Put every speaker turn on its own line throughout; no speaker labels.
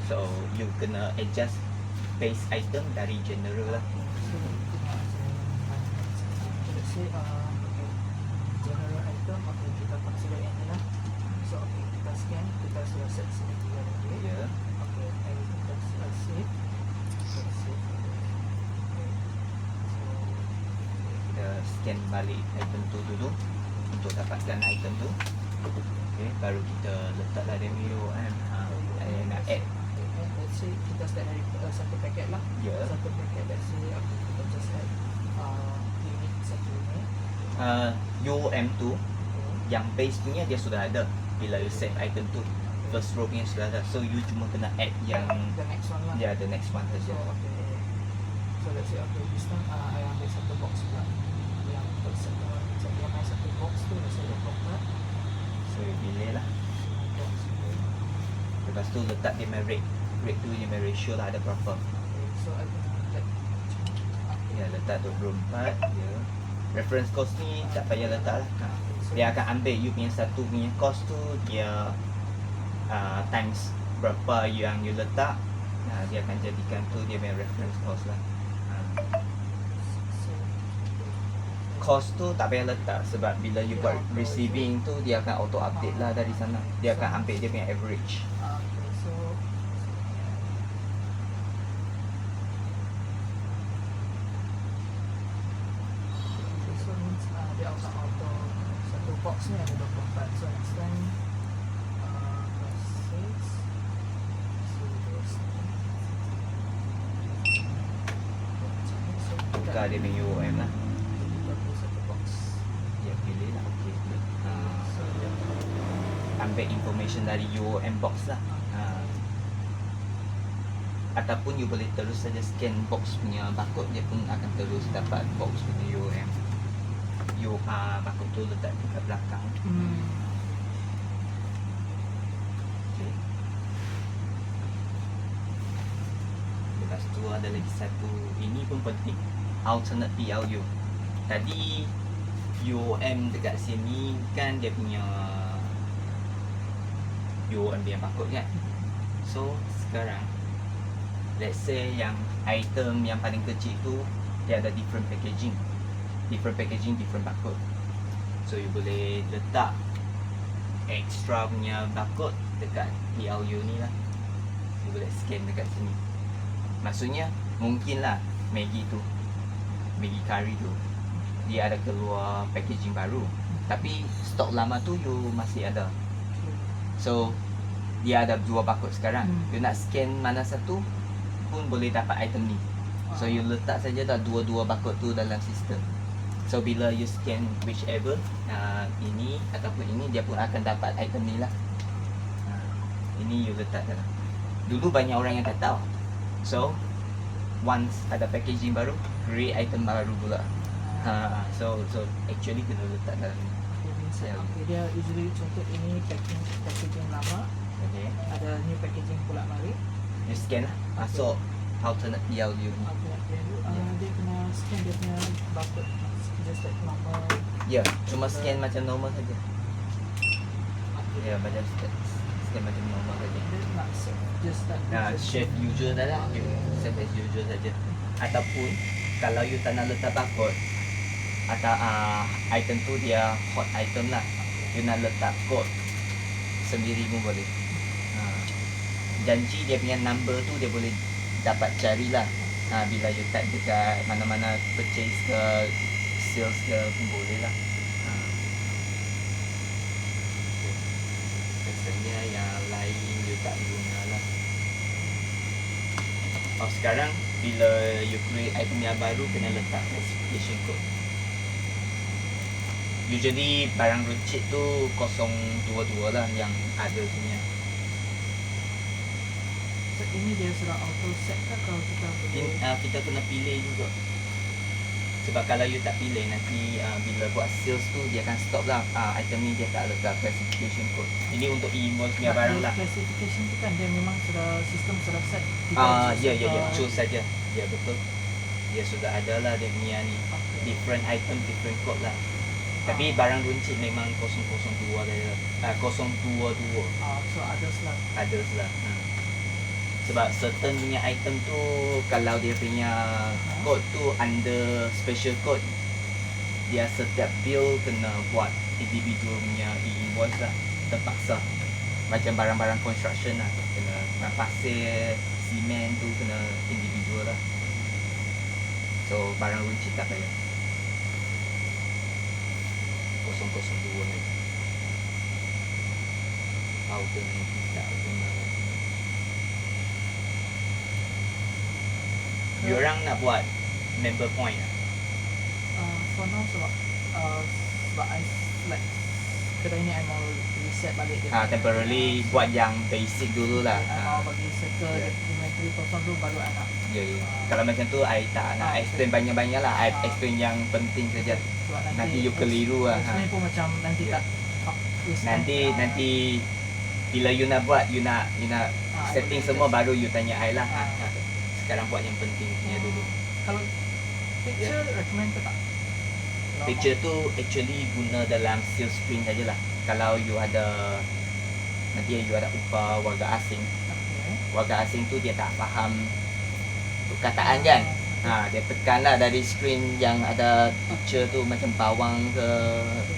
So you kena adjust base item dari general lah.
So let's say okay, general item, okay, kita tak select yang ni lah. So okay, kita scan, kita sudah set sini juga lagi.
Ya.
Okay, and kita sudah save. So save. Okay. So
Kita scan balik item tu dulu untuk dapatkan item tu. Okay, baru kita letaklah dia UOM. Nak add.
okay, let's say kita start dari satu paket lah.
Ya.
Satu paket, let's say okay, kita just add unit satu unit.
UOM tu
Okay.
yang base punya dia sudah ada bila you save item tu. First row punya sudah ada. So you cuma kena add yang
the next one lah.
the next one
So
saja.
okay. So let's say okay, this time I ambil satu box pula. Yang satu yang main satu box tu saya letak pula.
So you pilih lah.
Box okay.
Lepas tu letak dia punya rate tu dia punya ratio lah ada berapa.
Okay. So I think that
Ya, letak 24. Ya. Reference cost ni tak payah letak lah.
so
Dia akan ambil you punya satu punya cost tu, dia times berapa yang you letak. Dia akan jadikan tu dia punya reference cost lah.
so
Cost tu tak payah letak sebab bila you buat receiving tu dia akan auto update lah dari sana. Dia akan ambil dia punya average.
okay, so so means dia auto satu box ni ada 24. So next time plus 6. So this
Tukar dia punya UOM lah.
kita pilih satu box.
Dia pilih lah. Okay.
So
Ambil information dari UOM box lah. Ataupun you boleh terus saja scan box punya barcode, dia pun akan terus dapat box punya UOM. Barcode tu letak dekat belakang. Okay. Lepas tu ada lagi satu, ini pun penting, alternate PLU. Tadi UOM dekat sini kan dia punya UOM dia barcode kan. So sekarang let's say yang item yang paling kecil tu dia ada different packaging, different barcode. So you boleh letak extra punya barcode dekat PLU ni lah. You boleh scan dekat sini. Maksudnya mungkin lah Maggi curry tu dia ada keluar packaging baru, tapi stok lama tu you masih ada. So dia ada dua barcode sekarang. You nak scan mana satu pun boleh dapat item ni. So you letak saja dah dua-dua barcode tu dalam sistem. So bila you scan whichever ini ataupun ini, dia pun akan dapat item ni lah. Ini you letak dalam. Dulu banyak orang yang tak tahu. So once ada packaging baru, create item baru pula. So actually kena letak dalam ni.
Okay, dia usually contoh ini packaging lama,
Okay.
ada new packaging pula mari.
You scan lah, masuk alternate PLU ni.
Dia kena scan dia punya barcode, just like normal.
Ya, cuma scan macam normal saja. Ya, macam scan macam normal saja.
Dia nak save, just like
Save usual dah lah. You save as usual saja. Ataupun kalau you tak nak letak barcode atau item tu dia hot item lah, you nak letak code sendiri pun boleh. Janji dia punya number tu dia boleh dapat carilah. Bila you type dekat mana-mana purchase ke sales ke pun boleh lah. Biasanya yang lain you tak guna lah. Sekarang bila you create item yang baru, kena letak classification code. Usually barang runcit tu 022 lah yang ada punya.
So ini dia sudah auto set ke kalau kita boleh?
Kita kena pilih juga. Sebab kalau you tak pilih, nanti bila buat sales tu dia akan stop lah. Item ni dia tak letak classification code. Ini untuk e-invoice punya barang lah.
Classification tu kan dia memang sudah sistem sudah set.
Ya, choose saja. Ya, betul. Dia sudah ada lah dia punya ni. Different item, different code lah. Tapi barang runcit memang 002 lah. 022.
So others lah.
Others lah. Sebab certain punya item tu kalau dia punya code tu under special code, dia setiap bill kena buat individual punya e-invoice lah, terpaksa. Macam barang-barang construction lah, kena pasir, simen tu kena individual lah. So barang runci tak payah 002 ni outer ni tak guna. Diorang nak buat member point lah.
For now sebab I like kedai ni I mau reset balik dia.
Temporarily buat yang basic dulu lah.
I mau bagi settle dia inventory kosong dulu baru I nak.
Ya, ya. Kalau macam tu I tak nak explain banyak-banyak lah. I explain yang penting saja.
Sebab
Nanti you keliru lah.
Sebenarnya pun macam nanti tak
Nanti bila you nak buat, you nak setting semua baru you tanya I lah. Sekarang buat yang penting punya dulu.
Kalau picture recommend ke tak?
Picture tu actually guna dalam sales screen sajalah. Kalau you ada nanti you ada upah warga asing. Warga asing tu dia tak faham perkataan kan. Dia tekan lah dari screen yang ada picture tu macam bawang ke.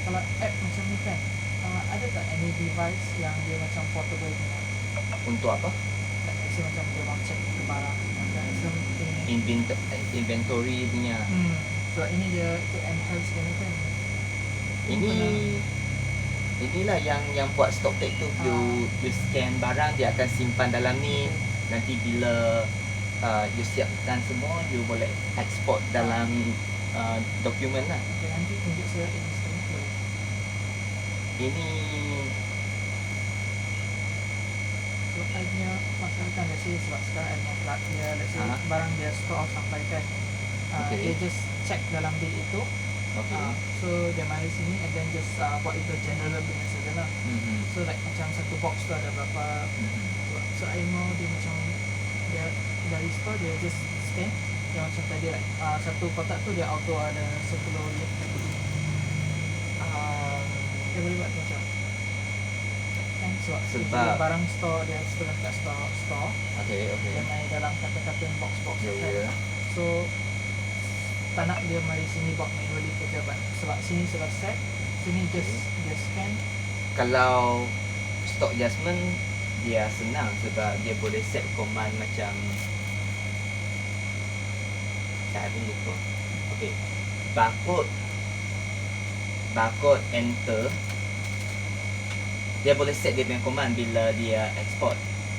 Kalau app macam ni kan, ada tak any device yang dia macam portable punya?
Untuk apa?
Like, macam dia mau check ke barang
Inventory punya.
So ini dia tu enhance dia ni kan.
Inilah yang buat stock take tu. You scan barang, dia akan simpan dalam ni. Nanti bila you siapkan semua, you boleh export dalam dokumen lah.
Okay, nanti tunjuk saya ini sekali boleh.
Ini
So I punya masalah kan let's say sebab sekarang I punya plug dia, let's say barang dia store sampai kan, dia just check dalam bill itu. So dia mari sini and then just buat itu general punya saja lah. So like macam satu box tu ada berapa. So I mau dia macam dia dari store dia just scan. Yang macam tadi like satu kotak tu dia auto ada 10 unit. Dia boleh buat macam kan sebab barang store dia sebenarnya kat store. Dia main dalam kata-kata box kan. So tak nak dia mari sini buat manually kerja sebab sini sudah set, sini just dia scan.
Kalau stock adjustment dia senang sebab dia boleh set command macam saya pun lupa. Barcode enter, dia boleh set dia punya command bila dia export.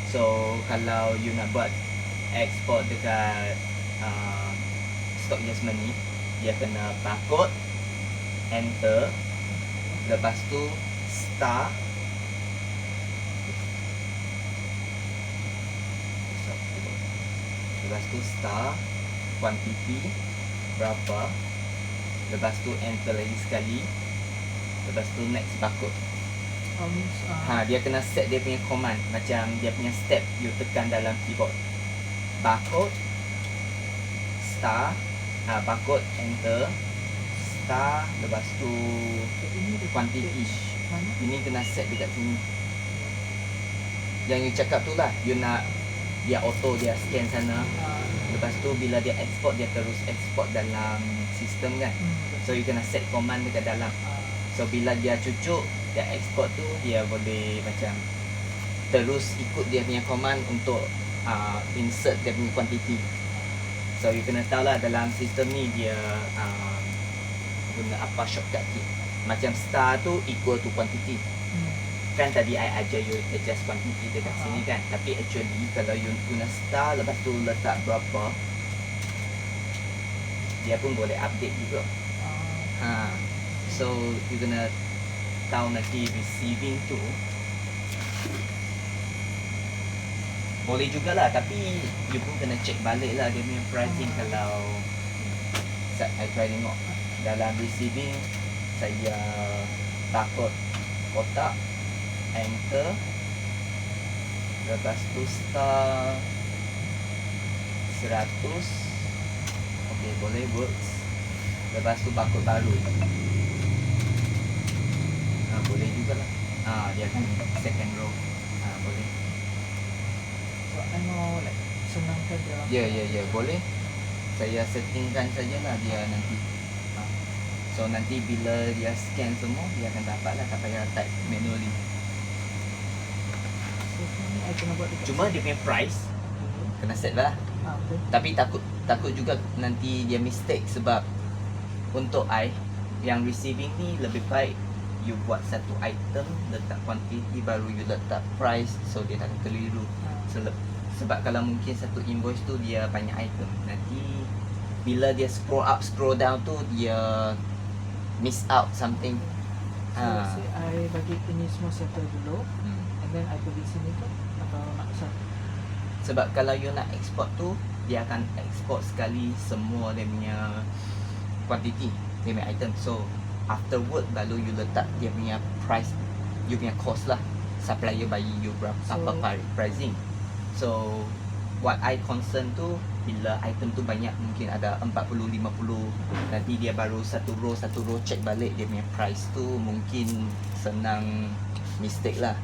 So kalau you nak buat export dekat stock adjustment ni, dia kena barcode enter, lepas tu star, lepas tu star quantity berapa, lepas tu enter lagi sekali, lepas tu next barcode. Dia kena set dia punya command macam dia punya step you tekan dalam keyboard. Barcode star, barcode enter, star, lepas tu quantity. Ini kena set dekat sini. Yang you cakap tu lah, you nak dia auto, dia scan sana. Lepas tu bila dia export, dia terus export dalam sistem kan. So you kena set command dekat dalam. So bila dia cucuk, dia export tu, dia boleh macam terus ikut dia punya command untuk insert dia punya quantity. So you kena tahu lah dalam sistem ni dia guna apa shortcut key. Macam star tu equal to quantity. Kan tadi I ajar you adjust quantity dekat sini kan. Tapi actually kalau you guna star lepas tu letak berapa, dia pun boleh update juga. So you kena tahu nanti receiving tu boleh jugalah, tapi you pun kena check balik lah dia punya pricing. Kalau I try tengok dalam receiving, saya barcode kotak enter, lepas tu star 100, okay boleh works. Lepas tu barcode baru, boleh jugalah. Dia akan second row, boleh.
So I mau like senangkan dia orang.
Ya, boleh. Saya settingkan sajalah dia nanti. So nanti bila dia scan semua, dia akan dapat lah, tak payah type manually.
So ni I kena buat dekat
Cuma dia punya price kena set lah.
betul.
Tapi takut juga nanti dia mistake, sebab untuk I yang receiving ni lebih baik you buat satu item, letak quantity, baru you letak price, so dia tak keliru. Sebab kalau mungkin satu invoice tu dia banyak item, nanti bila dia scroll up scroll down tu dia miss out something.
So say I bagi ini semua settle dulu, and then I pergi sini tu atau nak satu.
Sebab kalau you nak export tu, dia akan export sekali semua dia punya quantity, dia punya item. So afterward baru you letak dia punya price, you punya cost lah, supplier bagi you berapa apa pricing. So what I concern tu, bila item tu banyak, mungkin ada 40-50, nanti dia baru satu row check balik dia punya price tu, mungkin senang mistake lah.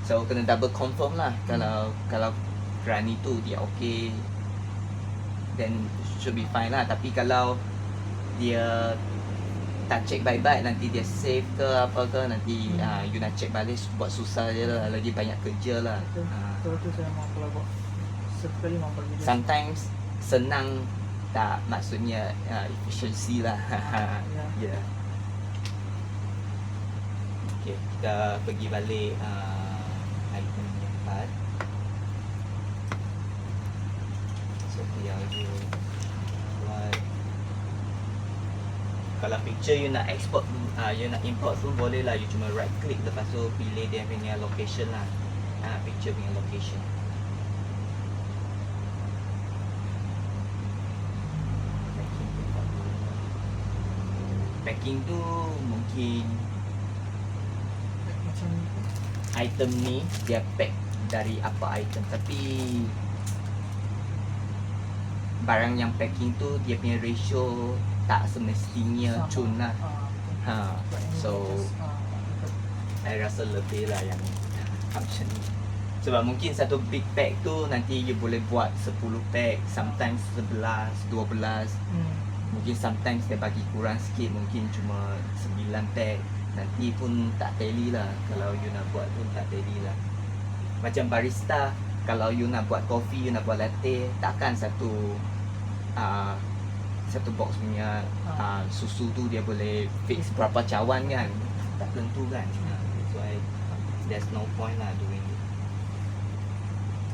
So kena double confirm lah. Kalau Granny tu dia okay, then should be fine lah. Tapi kalau dia tak check baik-baik, nanti dia save ke apa ke, nanti you nak check balik buat susah je lah, lagi banyak kerja lah.
Betul tu saya mau kalau buat sekali mau bagi dia.
Sometimes senang tak, maksudnya efficiency lah.
Ya.
Yeah. Okay, kita pergi balik item yang 4. So dia you buat, kalau picture you nak export, you nak import pun boleh lah. You cuma right click, lepas tu pilih dia punya location lah, picture punya location. Packing tu mungkin
Macam
item ni dia pack dari apa item, tapi barang yang packing tu dia punya ratio tak semestinya cun lah. So I rasa lebih lah yang option ni. Sebab mungkin satu big pack tu nanti you boleh buat 10 pack, sometimes 11, 12. Mungkin sometimes dia bagi kurang sikit, mungkin cuma 9 pack. Nanti pun tak tally lah, kalau you nak buat pun tak tally lah. Macam barista, kalau you nak buat kopi, you nak buat latte, takkan satu box punya susu tu dia boleh fix berapa cawan kan, tak tentu kan. That's why there's no point lah doing it.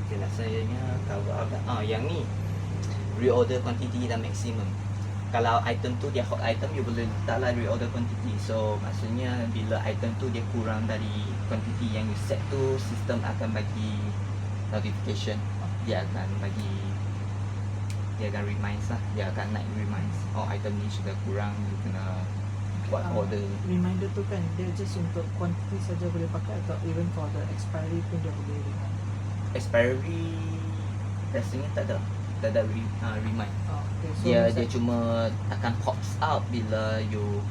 Okay lah, sayangnya cover up dah. Yang ni reorder quantity dan maximum. Kalau item tu dia hot item, you boleh letaklah reorder quantity. So maksudnya bila item tu dia kurang dari quantity yang you set tu, sistem akan bagi notification. Dia akan reminds lah, dia akan naik reminds, oh item ni sudah kurang, you kena buat order.
Reminder tu kan dia just untuk quantity saja boleh pakai, atau even for the expiry pun dia boleh remind?
Expiry rasanya tak ada remind.
Okay, so
Dia cuma akan pops out bila you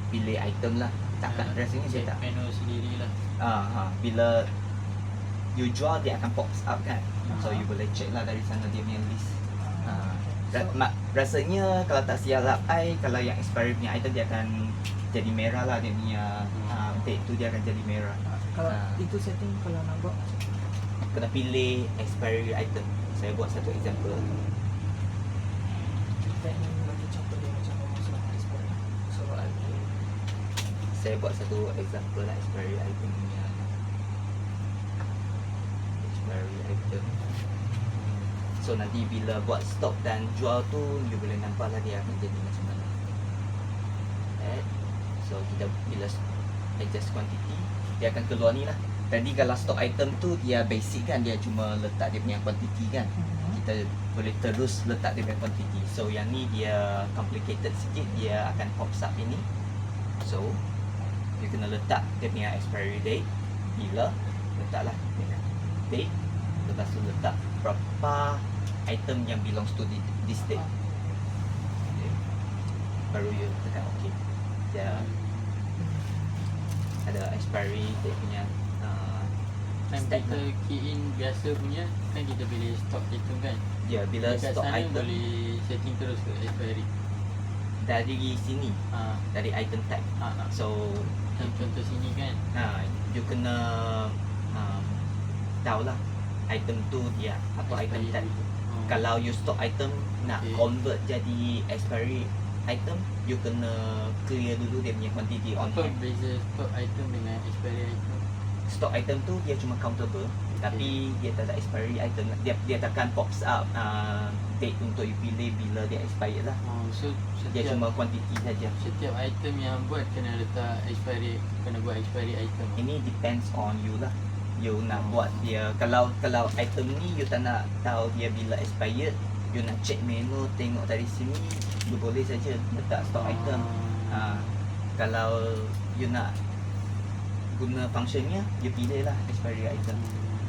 pilih item lah. Takkan rasanya dia tak
menu sendiri lah.
bila you jual dia akan pops out kan. So you boleh check lah dari sana dia punya list. Rasanya kalau tak silap kalau yang expiry punya item dia akan jadi merah lah, dia punya date tu dia akan jadi merah.
Kalau itu setting, kalau nak buat
Kena pilih expiry item. Saya buat satu example.
kita ingin bagi contoh dia macam mana selama expiry. So
Saya buat satu example lah expiry item punya. Expiry item. So nanti bila buat stop dan jual tu, you boleh nampak lah dia akan jadi macam mana. So kita bila adjust quantity, dia akan keluar ni lah. Tadi kalau stock item tu dia basic kan, dia cuma letak dia punya quantity kan. Kita boleh terus letak dia punya quantity. So yang ni dia complicated sikit, dia akan pop up ini. So you kena letak dia punya expiry date, bila letaklah dia punya date, lepas tu letak berapa item yang belongs to this date. Okay. Baru you tekan OK. Dia ada expiry date punya
time
Stack
kita key in biasa punya kan kita pilih stock item kan.
Ya, bila
Dekat
stock
sana
item
boleh setting terus ke expiry.
dari sini,
Ha,
dari item type.
ha, ha.
So
Macam contoh sini kan.
you kena tahulah item tu dia apa item
expiry
type.
dulu. Oh.
Kalau you stock item nak
Okay.
convert jadi expiry item, you kena clear dulu dia punya quantity on
apa
hand.
beza stock item dengan expiry item?
Stock item tu dia cuma countable, tapi dia tak ada expiry item. Dia takkan pops up date untuk you pilih bila dia expired lah.
Oh, so
Dia
setiap
cuma quantity saja.
setiap item yang buat kena letak expiry, kena buat expiry item.
Ini depends on you lah. You nak
Oh.
buat dia, kalau item ni you tak nak tahu dia bila expired, you nak check menu tengok dari sini, you boleh saja letak stock item. Kalau you nak guna functionnya, you pilih lah expiry item.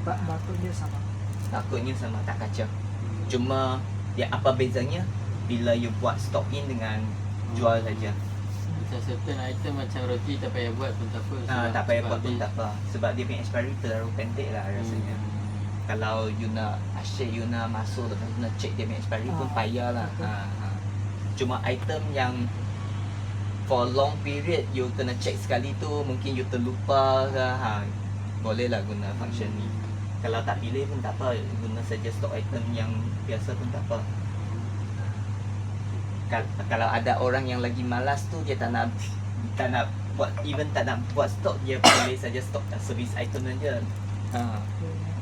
Barcode dia sama.
Takutnya sama, tak kacau. Cuma dia apa bezanya bila you buat stock in dengan jual saja.
Macam certain item macam roti tak payah buat pun tak apa.
Tak payah buat pun
dia-
tak apa. Sebab dia punya expiry terlalu pendek lah rasanya. Kalau you nak asyik you nak masuk lepas tu nak check dia punya expiry pun payah lah.
Betul.
Cuma item yang for long period you kena check sekali tu, mungkin you terlupa ke, boleh lah guna function ni. Kalau tak pilih pun tak apa, guna saja stock item yang biasa pun tak apa. Kalau ada orang yang lagi malas tu, dia tak nak buat, even tak nak buat stock, dia pilih saja stock service item saja.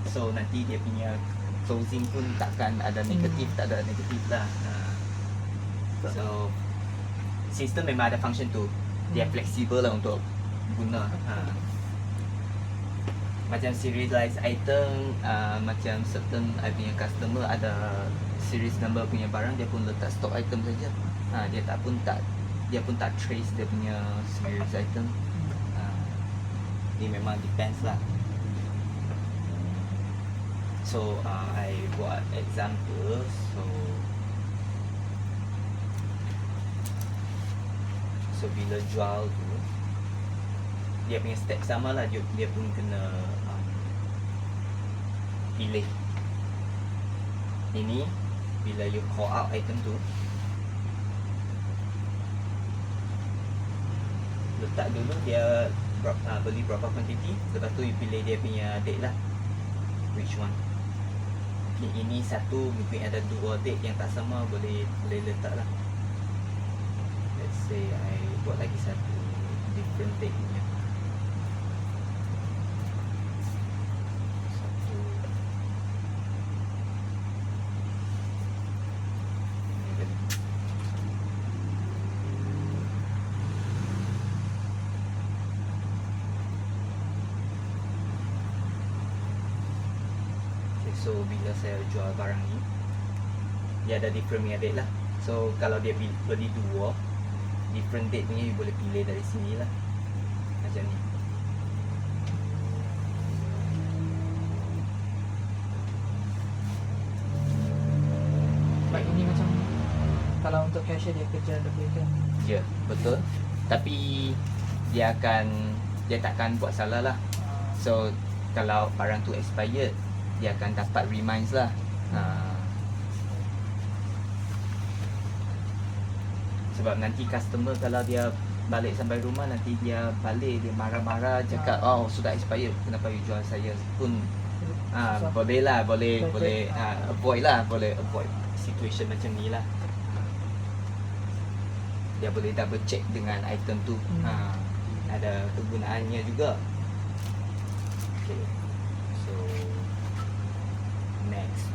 So nanti dia punya closing pun takkan ada negatif, tak ada negatif lah. So sistem memang ada function tu, dia fleksibel lah untuk guna. Macam serialized item, macam certain I punya customer ada series number punya barang, dia pun letak stock item saja. Dia pun tak trace dia punya series item. Dia memang depends lah. So I buat example. So bila jual tu, dia punya step sama lah, dia pun kena pilih. Ini bila you call out item tu, letak dulu dia beli berapa quantity, lepas tu you pilih dia punya date lah, which one. Ini satu, mungkin ada dua date yang tak sama, boleh letak lah. Let's say I buat lagi satu different date punya. Satu ini tadi. Okay, so bila saya jual barang ni, dia ada different punya date lah. So kalau dia beli dua different date punya, you boleh pilih dari sini lah, macam ni.
Baik, ini macam kalau untuk cashier dia kerja lebih kan.
Ya, betul. Tapi dia takkan buat salah lah. So kalau barang tu expired, dia akan dapat reminds lah. Sebab nanti customer kalau dia balik sampai rumah, nanti dia balik, dia marah-marah, cakap oh sudah expired, kenapa you jual saya pun. Boleh lah, boleh avoid lah, boleh avoid situation macam ni lah. Dia boleh double check dengan item tu. Ada kegunaannya juga. Okay, so next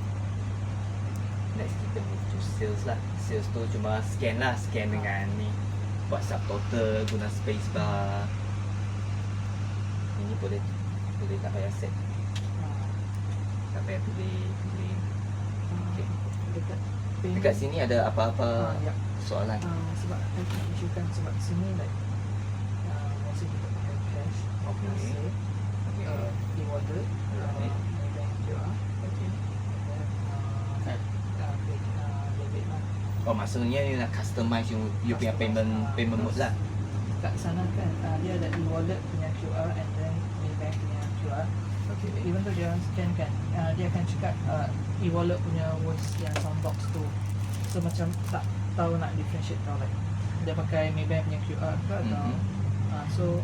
kita move to sales lah. Sales tu cuma scan lah, scan dengan ni, buat subtotal, guna space bar. Ini boleh tak payah set, tak payah pilih. Okay. Dekat sini ada apa-apa
Ya.
soalan?
Sebab saya nak isukan sebab sini like mesti kita pakai cash,
Okay.
save, e-wallet,
Right.
Maybank QR,
Okay.
and then debit lah.
Oh, maksudnya you nak customize you punya payment mode lah.
Kat sana kan dia ada e-wallet punya QR and then Maybank punya QR. even though dia scan kan, dia akan cakap e-wallet punya voice yang soundbox tu. So macam tak tahu nak differentiate tau, like dia pakai Maybank punya QR ke atau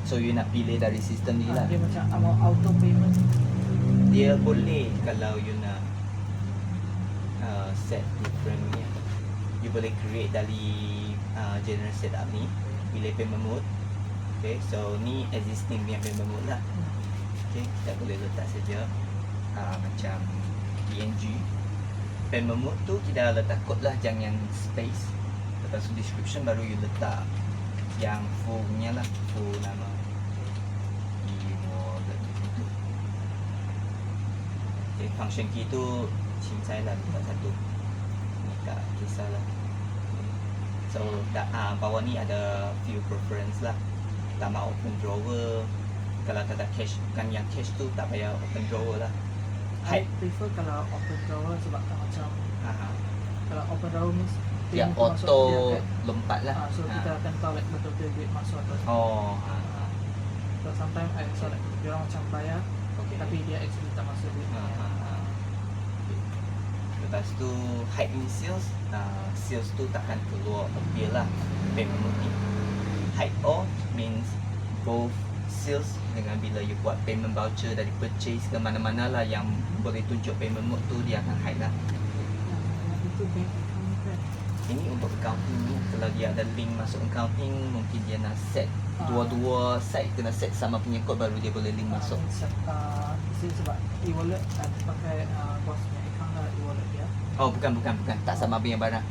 So you nak pilih dari sistem ni lah.
dia macam auto payment.
Dia boleh kalau you nak set different ni. You boleh create dari general setup ni, pilih payment mode. Okay, so ni existing punya payment mode lah. Okay, kita boleh letak saja macam PNG. Payment mode tu kita letak kod lah, jangan space. Lepas tu description baru you letak yang full punya lah, full nama e-wallet tu. Okay, function key tu cincai lah, letak satu. Ni tak kisahlah. So bawah ni ada few preference lah. Tak mau open drawer. Kalau tak ada cache, bukan yang cache tu tak payah open drawer lah.
I prefer kalau open drawer sebab tak macam kalau open drawer means
Dia
payment tu masuk,
auto
dia akan,
lompat lah.
so kita akan tahu like betul-betul duit masuk atau
Oh.
so sometimes I saw like dia orang macam bayar
Okay.
tapi dia actually tak masuk duit.
Lepas tu hide in sales, sales tu takkan keluar appear lah payment mode ni. Hide all means both sales dengan bila you buat payment voucher dari purchase ke mana-mana lah yang boleh tunjuk payment mode tu, dia akan hide lah.
Itu bank account kan.
Ini untuk accounting ni, kalau dia ada link masuk accounting, mungkin dia nak set dua-dua site kena set sama punya kod baru dia boleh link masuk.
Sebab e-wallet pakai bos punya account lah, e-wallet dia.
Oh bukan, tak sama punya barang.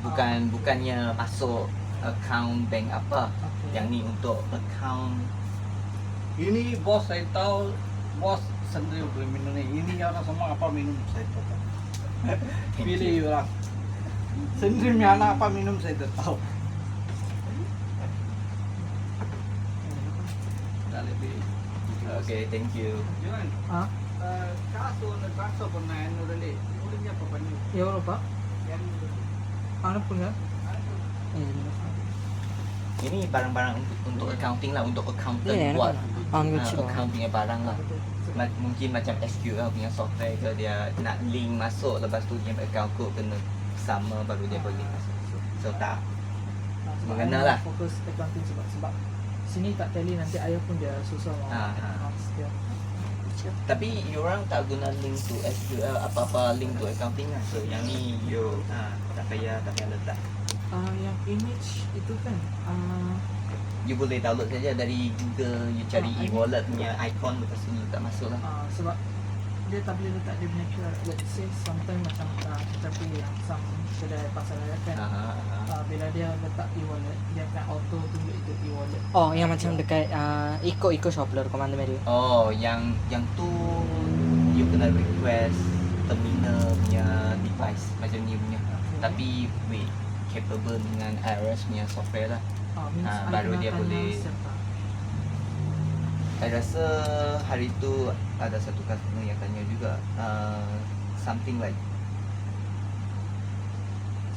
Bukannya masuk account bank apa.
Okay.
Yang ni untuk account.
Ini bos saya tahu, bos sendiri boleh minum ni. Ini orang semua apa minum saya tahu. Pilih orang. Sendiri punya anak apa minum saya tak tahu. Dah lebih.
Okay, thank you.
Jangan. Kasu nak transfer pernah anu dali. Mulanya apa pani?
Euro pak?
Yang
Ano pun kan?
Ini barang-barang untuk accounting lah, untuk accountant
Ya,
buat
kecil.
accounting punya barang lah. Mungkin macam SQL punya software ke, dia nak link masuk, lepas tu dia account code kena sama baru dia boleh masuk. So tak mengenal lah.
Fokus accounting sebab sini tak tally, nanti ayah pun dia susah mau advance dia.
Tapi you orang tak guna link to SQL, apa-apa link to accounting lah. So yang ni you tak payah letak.
Yang image itu kan
You boleh download saja dari Google, you cari e-wallet punya icon, lepas tu letak masuk lah.
sebab dia tak boleh letak dia punya QR. Let's say sometimes macam kita pergi yang some kedai pasar raya kan, bila dia letak e-wallet, dia akan auto tunjuk itu e-wallet.
Oh, yang macam dekat Eco Shopler komando Mary.
Oh, yang tu you kena request terminal punya device macam ni punya. Tapi wait, capable dengan iOS punya software lah. Baru dia boleh. Saya rasa hari tu ada satu customer yang tanya juga something like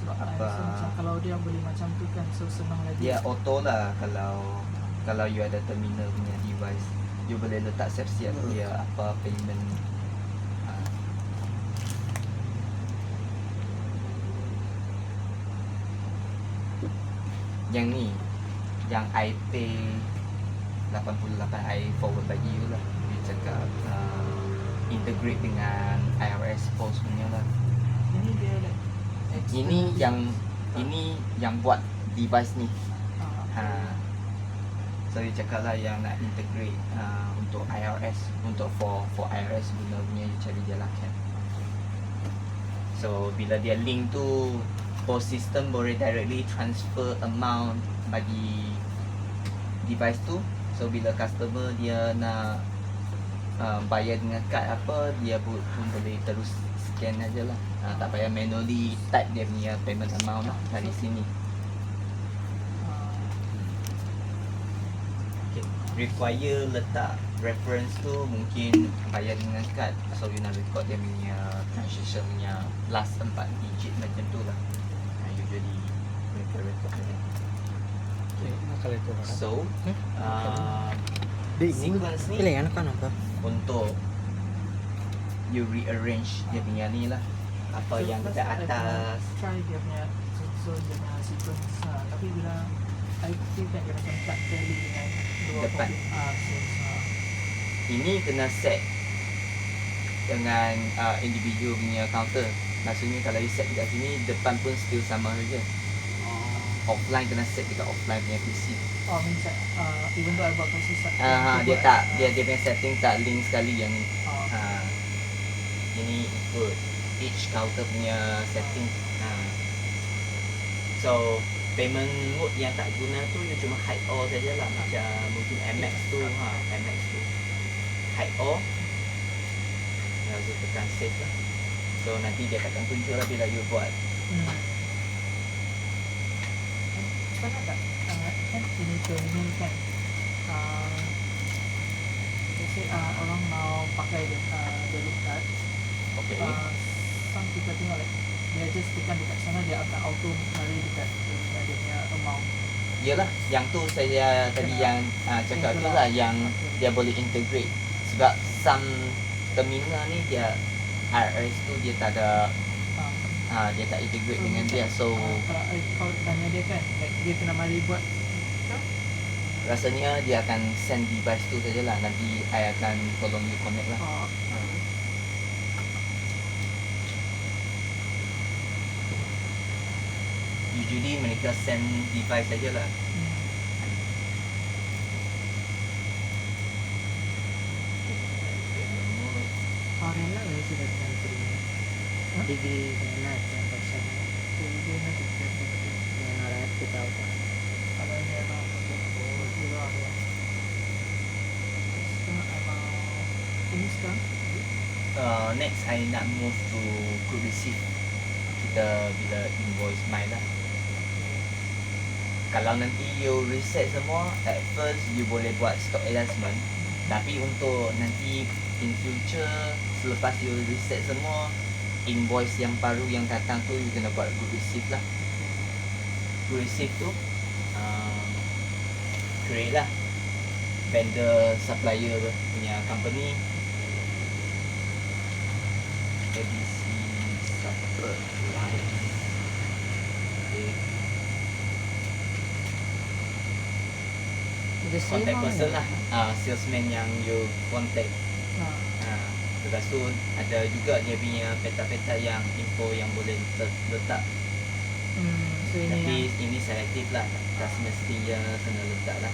Sebab
apa?
macam kalau dia boleh macam tu kan, so senang lagi.
dia auto lah kalau you ada terminal punya device, you boleh letak siap-siap dia apa payment. Yang ni, yang I pay 88, I forward bagi you lah. You cakap integrate dengan iOS Post punya lah.
Ini dia like
Ini yang buat device ni.
ah,
So you cakap lah yang nak integrate untuk iOS, untuk for iOS guna punya, you cari dia lah kan. So bila dia link tu, post system boleh directly transfer amount bagi device tu. So bila customer dia nak bayar dengan kad apa, dia pun boleh terus scan aja lah. Tak payah manually type dia punya payment amount lah dari sini. Okay. Require letak reference tu mungkin bayar dengan kad, so you nak record dia punya transaction punya last 4 digit macam tu lah. Usually mereka record dia.
Kalau itu.
So sequence ni
Pilih anak kan apa?
untuk you rearrange dia punya ni lah, apa
So,
yang
last
dekat
time I pernah
atas.
try dia punya so dia punya sequence tapi bila I feel kan dia macam tak tally dengan dua
Depan.
sales
Ini kena set dengan individu punya counter. Maksudnya kalau you set dekat sini, depan pun still sama saja. Offline kena set dekat offline punya PC.
means even though I buat versi
Dia tak, dia punya setting tak link sekali yang ni. Ini ikut each counter punya setting. So payment mode yang tak guna tu you cuma hide all sajalah, macam mungkin MX tu, MX tu hide all, lalu tekan save lah. So nanti dia takkan tunjuk lah bila you buat.
Pernah tak kan ini terminal kan let's say orang mau pakai debit card,
Okay.
some people tengok like dia just tekan dekat sana dia akan auto lari dekat dia punya amount.
Yalah, yang tu saya tadi yang cakap tu lah, yang
Okay.
dia boleh integrate. Sebab some terminal ni dia RS tu dia tak ada, dia tak integrate
So,
dengan dia. So
kalau tanya dia kan like dia kena mari buat
rasanya dia akan send device tu sajalah. Nanti I akan tolong you connect lah. Usually mereka send device sajalah.
ಅವರೆಲ್ಲ ವಹಿಸಿದ್ದಾರೆ ಡಿಗ್ರಿ ಎಲ್ಲ ಪಕ್ಷ ಏನಾರು ಆಗ್ತಿದ್ದಾವ
ada ni memang dia ada ini sekarang
Next I nak move to good receive. Kita bila invoice main lah. Kalau nanti you reset semua, at first you boleh buat stock adjustment. Tapi untuk nanti in future, selepas you reset semua, invoice yang baru yang datang tu you kena buat good receive lah. Good receive tu create lah vendor supplier punya company, ABC Supply. Okay. Contact person lah, salesman yang you contact. Lepas tu ada juga dia punya peta-peta yang info yang boleh letak.
so ini
Tapi
yang,
ini selektif lah, tak semestinya kena letak lah.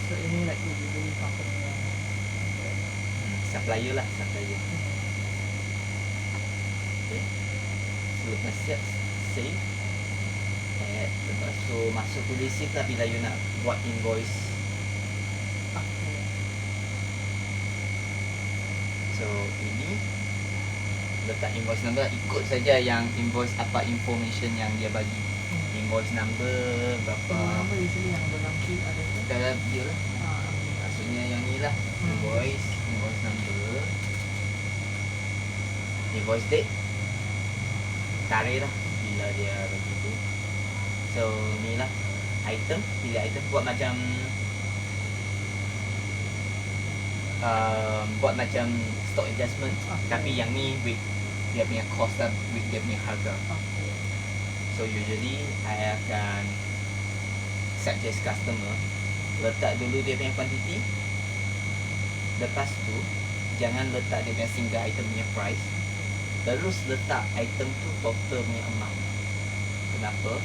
so ini like delivery company yang
Supplier lah, supplier. Okay. So lepas siap, save. Lepas tu masuk to receive lah bila you nak buat invoice. So ini letak invoice number, ikut saja yang invoice apa information yang dia bagi. Invoice number berapa,
apa usually yang dalam key ada tu
dalam dia lah. Maksudnya yang ni lah, invoice number, invoice date, tarikh lah bila dia bagi tu. So ni lah item, pilih item, buat macam buat macam stock adjustment. Tapi yang ni with dia punya cost lah, with dia punya harga. So usually I akan suggest customer letak dulu dia punya quantity. Lepas tu jangan letak dia punya single item punya price, terus letak item tu total punya amount. Kenapa?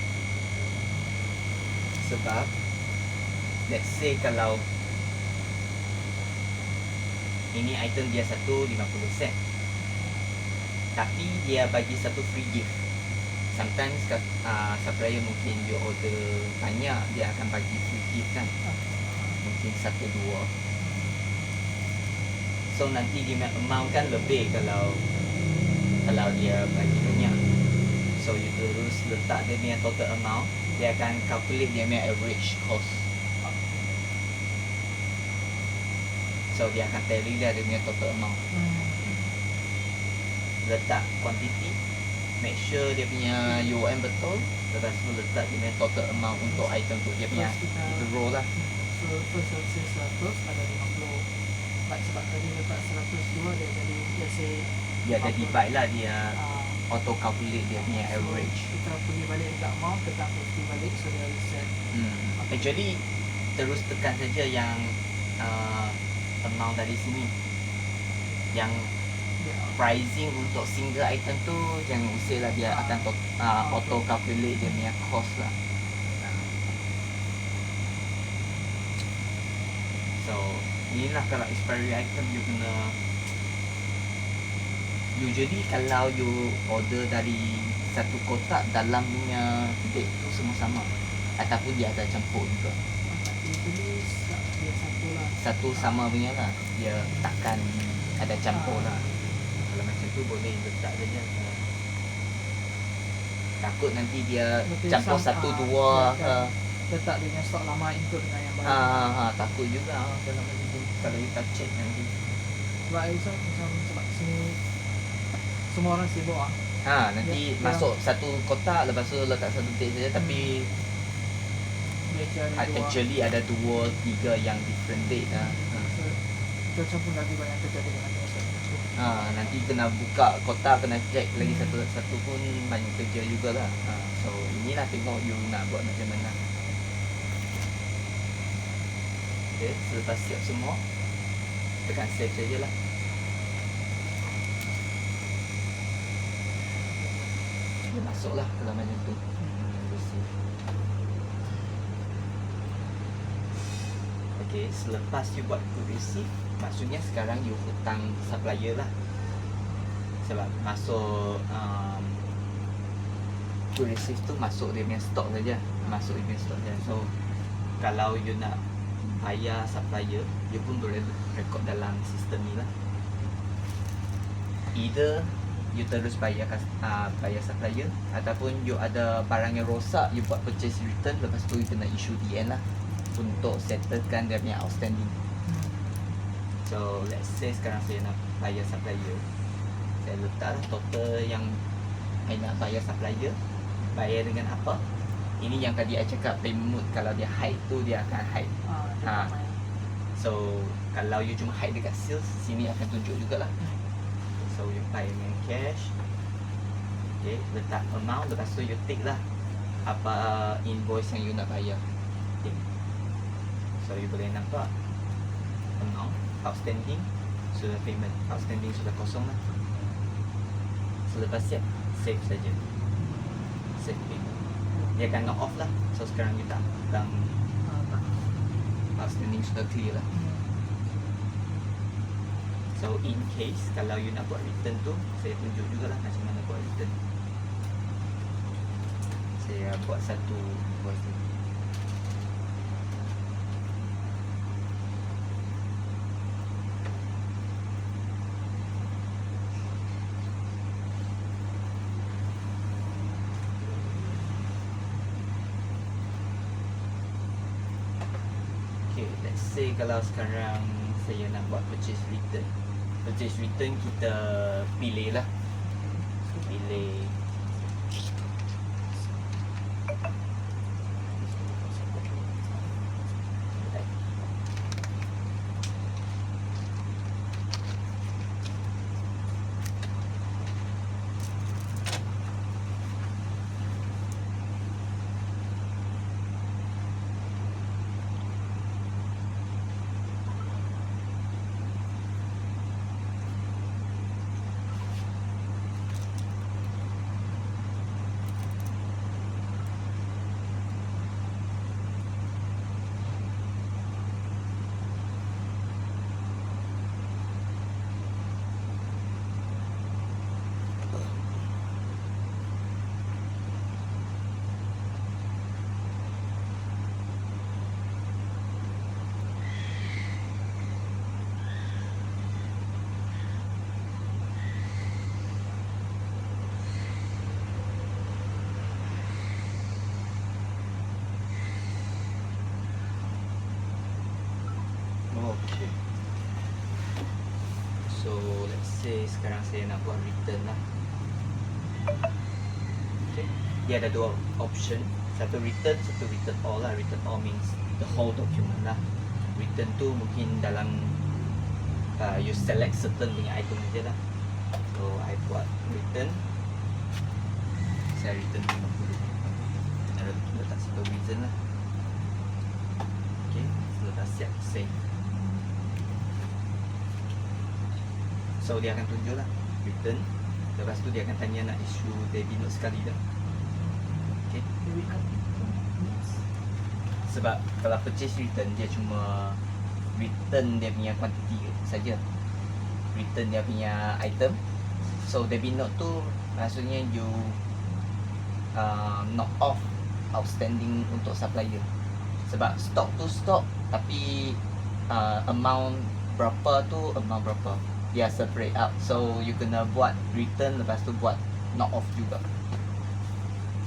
Sebab let's say kalau ini item dia 1.50 sen, tapi dia bagi satu free gift. Sometimes supplier mungkin you order banyak, dia akan bagi free gift kan, mungkin 1-2. So nanti dia punya amount kan lebih kalau dia bagi banyak. So you terus letak dia punya total amount, dia akan calculate dia punya average cost. So dia akan tally dia punya total amount. Letak quantity, make sure dia punya UM betul. Lepas tu letak dia punya total amount untuk item tu, dia punya
Terus kita-
itu row lah.
so first let's say 100 ada 50, like sebab tadi letak 102 dia jadi let's say
dia ada
apa.
divide lah, dia
Ah,
auto calculate dia punya
so,
average.
kita pergi balik dekat amount, tekan 50 balik, so dia reset.
Actually terus tekan saja yang amount dari sini, yang
Dia
pricing untuk single item tu jangan usir lah, dia akan auto calculate dia punya cost lah. So inilah kalau expiry item you kena, usually kalau you order dari satu kotak, dalam punya date tu semua sama ataupun dia ada campur juga.
usually dia satu lah.
Satu sama punya lah, dia takkan ada campur lah. Kalau macam tu boleh letak saja. Takut nanti dia
Betul,
campur
some,
satu
dia
dua ke.
akan letak dia punya stok lama include dengan yang baru.
Takut juga kalau macam tu. Kalau you tak check nanti.
Sebab itu macam sebab sini semua orang sibuk ah.
Nanti
Ya,
masuk satu kotak, lepas tu letak satu date saja, tapi
Dia cari dua.
actually ada 2, 3 yang different date lah.
So, kita macam pun lagi banyak terjadi dengan jenis itu.
Nanti kena buka kotak, kena check lagi satu-satu pun banyak kerja jugalah. So inilah tengok you nak buat macam mana. Okay, selepas siap semua, tekan save sajalah. Dia masuklah kalau macam tu. Okay, selepas you buat good receive, maksudnya sekarang you hutang supplier lah. Sebab masuk good receive tu masuk dia punya stok saja, masuk dia punya stok saja. So kalau you nak bayar supplier, you pun boleh record dalam sistem ni lah. Either you terus bayar bayar supplier, ataupun you ada barang yang rosak, you buat purchase return, lepas tu you kena issue DN lah untuk settlekan dia punya outstanding. So let's say sekarang saya nak bayar supplier, saya letak total yang saya nak bayar supplier, bayar dengan apa. Ini yang tadi saya cakap payment mode, kalau dia hide tu dia akan hide.
Dia tak
Ha.
main.
So kalau you cuma hide dekat sales, sini akan tunjuk jugalah. So you pay dengan cash. Okay, letak amount, lepas tu you tick lah apa invoice yang you nak bayar. Tick. So you boleh nampak amount, outstanding, sudah payment, outstanding sudah kosong lah. Selepas siap, save saja. Save payment. Dia akan knock off lah. So sekarang you tak pegang,
Tak.
outstanding sudah clear lah. So in case kalau you nak buat return tu, saya tunjuk jugalah macam mana buat return. Saya buat satu invoice ni. Okay, let's say kalau sekarang saya nak buat purchase return. Purchase return kita pilih lah. Pilih okay. So let's say sekarang saya nak buat return lah. Okay. Dia ada dua option. Satu return, satu return all lah. Return all means the whole document lah. Return tu mungkin dalam you select certain punya item je lah. So I buat return. Saya return 50. Letak supervision lah. Okay, sudah siap save. So dia akan tunjuk lah return. Lepas tu dia akan tanya nak issue debit note sekali dah. Okay.
Debit card.
Sebab kalau purchase return dia cuma return dia punya quantity saja. Return dia punya item. So debit note tu maksudnya you knock off outstanding untuk supplier. Sebab stock tu stock tapi amount berapa tu amount berapa. Dia separate out. So you kena buat return lepas tu buat knock off juga.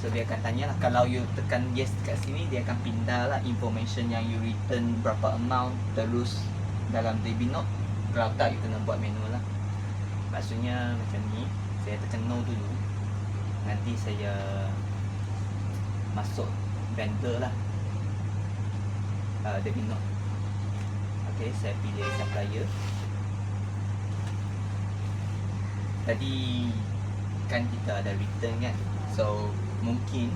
So dia akan tanya lah, kalau you tekan yes dekat sini dia akan pindah lah information yang you return berapa amount terus dalam debit note. Kalau tak you kena buat manual lah. Maksudnya macam ni, saya tekan no dulu. Nanti saya masuk vendor lah debit note. Okay, saya pilih supplier. Tadi kan kita ada return kan. So mungkin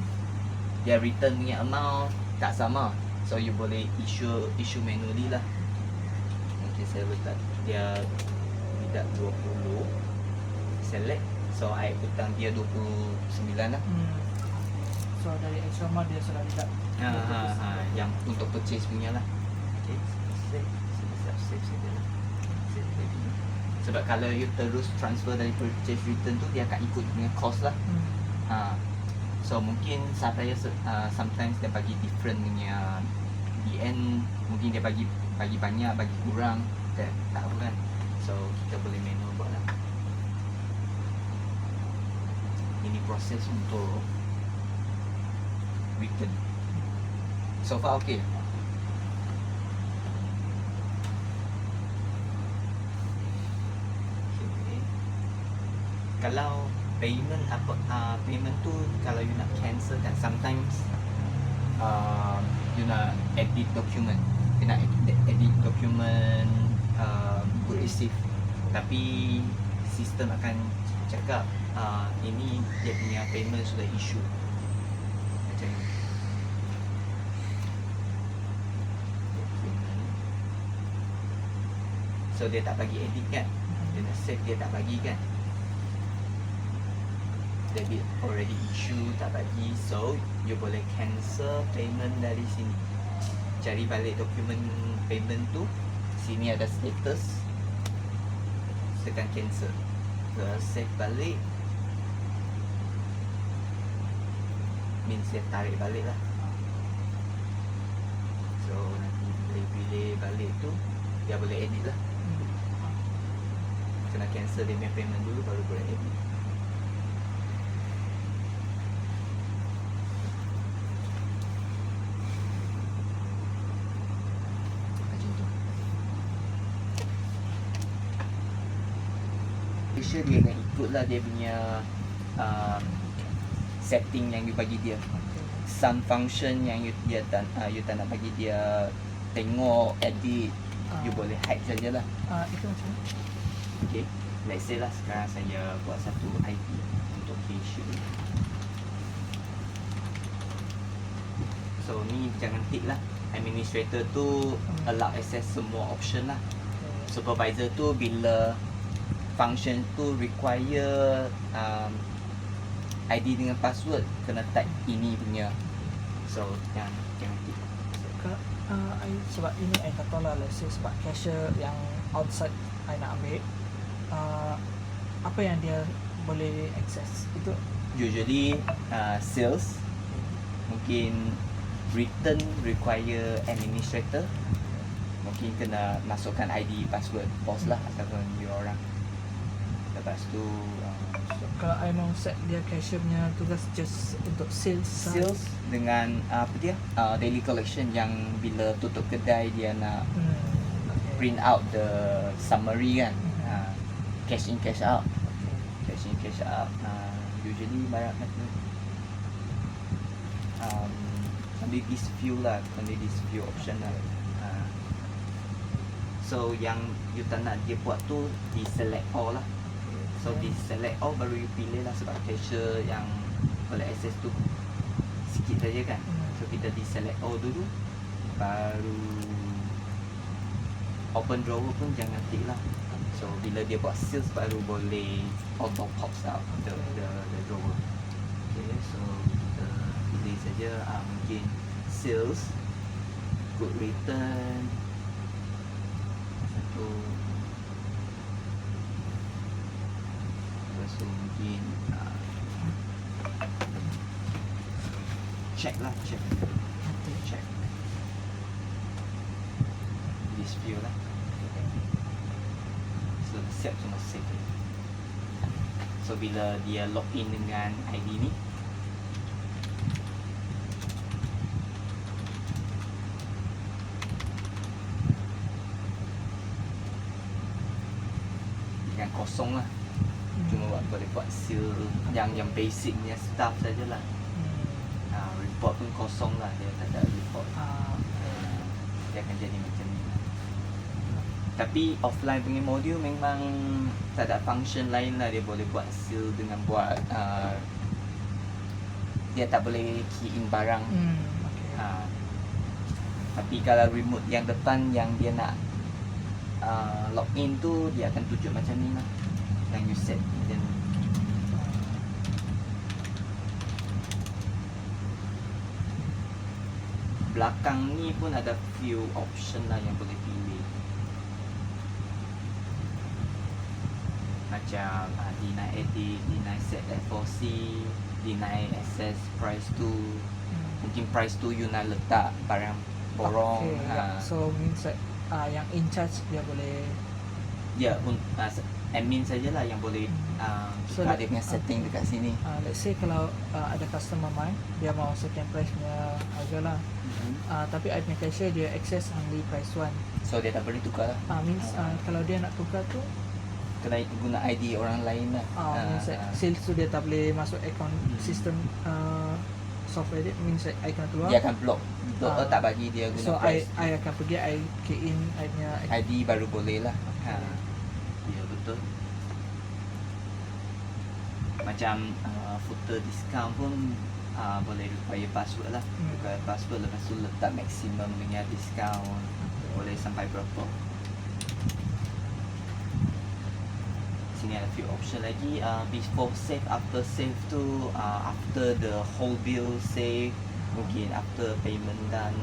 dia return punya amount tak sama. So you boleh issue manually lah. Okay, saya letak dia tidak 20. Select. So I hutang dia 29 lah.
So dari extra amount dia sudah tidak.
Yang untuk purchase punya lah. Okay, save. Save saja lah. Save tadi. Sebab kalau you terus transfer dari purchase return tu dia akan ikut punya cost lah. So mungkin supplier sometimes dia bagi different punya DN, mungkin dia bagi banyak, bagi kurang, tak tahu kan. So kita boleh manual buat lah. Ini proses untuk return. So far okay. Okay. Kalau payment payment tu kalau you nak cancel kan, sometimes you nak edit document, you nak edit document good receive, tapi sistem akan cakap ini dia punya payment sudah issue macam ni. So dia tak bagi edit kan, dia nak save dia tak bagi kan, debit already issue tak bagi. So you boleh cancel payment dari sini. Cari balik dokumen payment tu, sini ada status, tekan cancel, save balik, means dia tarik balik lah. So nanti pilih balik tu dia boleh edit lah. Kena cancel dia punya payment dulu baru boleh edit. Dia akan ikutlah dia punya setting yang you bagi dia. Some function yang you tak nak bagi dia tengok, edit, you boleh hide sajalah.
Itu macam mana?
Okay, let's say lah sekarang saya buat satu IP untuk issue. So ni jangan tick lah. Administrator tu allow access semua option lah. Supervisor tu bila function tu require ID dengan password kena type ini punya. So jangan tick.
Sebab ini I tak tahu lah, let's say sebab cashier yang outside I nak ambil, apa yang dia boleh access itu?
Usually sales, mungkin return require administrator, mungkin kena masukkan ID password bos lah ataupun you orang. Lepas tu
Kalau I mau set dia cashier punya tugas just untuk sales
dengan apa dia daily collection, yang bila tutup kedai dia nak print out the summary kan, cash in cash out, usually banyak kata only this few option lah. So yang you tak nak dia buat tu di select all lah. So di select all baru you pilih lah, sebab cashier yang boleh access tu sikit saja kan. So kita di select all dulu, baru open drawer pun jangan tick lah. So bila dia buat sales baru boleh auto pops out the drawer. Okay, so kita pilih saja mungkin sales, good return, satu. Lepas tu mungkin check lah, check this view lah. So siap semua save. So bila dia login dengan ID ni, yang kosong lah, cuma boleh buat seal yang basic punya stuff sajalah. Report pun kosong lah, dia tak ada report. Dia akan jadi macam ni lah. Tapi offline punya modul memang tak ada function lain lah. Dia boleh buat seal dengan buat dia tak boleh key in barang. Tapi kalau remote yang depan yang dia nak login tu, dia akan tunjuk macam ni lah, yang you set macam ni. Belakang ni pun ada few option lah yang boleh pilih. Macam deny edit, deny set F4C, deny access price to. Mungkin price tu you nak letak barang borong.
So means like yang in charge dia boleh,
Ya, admin sajalah yang boleh
So
tukar dia punya setting dekat sini.
let's say kalau ada customer main, dia mau second price punya harga lah. Tapi I punya cashier dia access only price 1.
So dia tak boleh tukar lah.
Means kalau dia nak tukar tu,
Kena guna ID orang lain lah.
means like sales tu dia tak boleh masuk account system software dia, means like I kena keluar.
Dia akan block tak bagi dia guna
So
price.
I akan pergi, I key in I punya
ID baru boleh lah. Ya, betul. Macam footer discount pun boleh require password lah. Require password, lepas tu letak maksimum punya discount. Boleh sampai berapa. Sini ada few option lagi. Before save, after save tu, after the whole bill save, mungkin after payment done,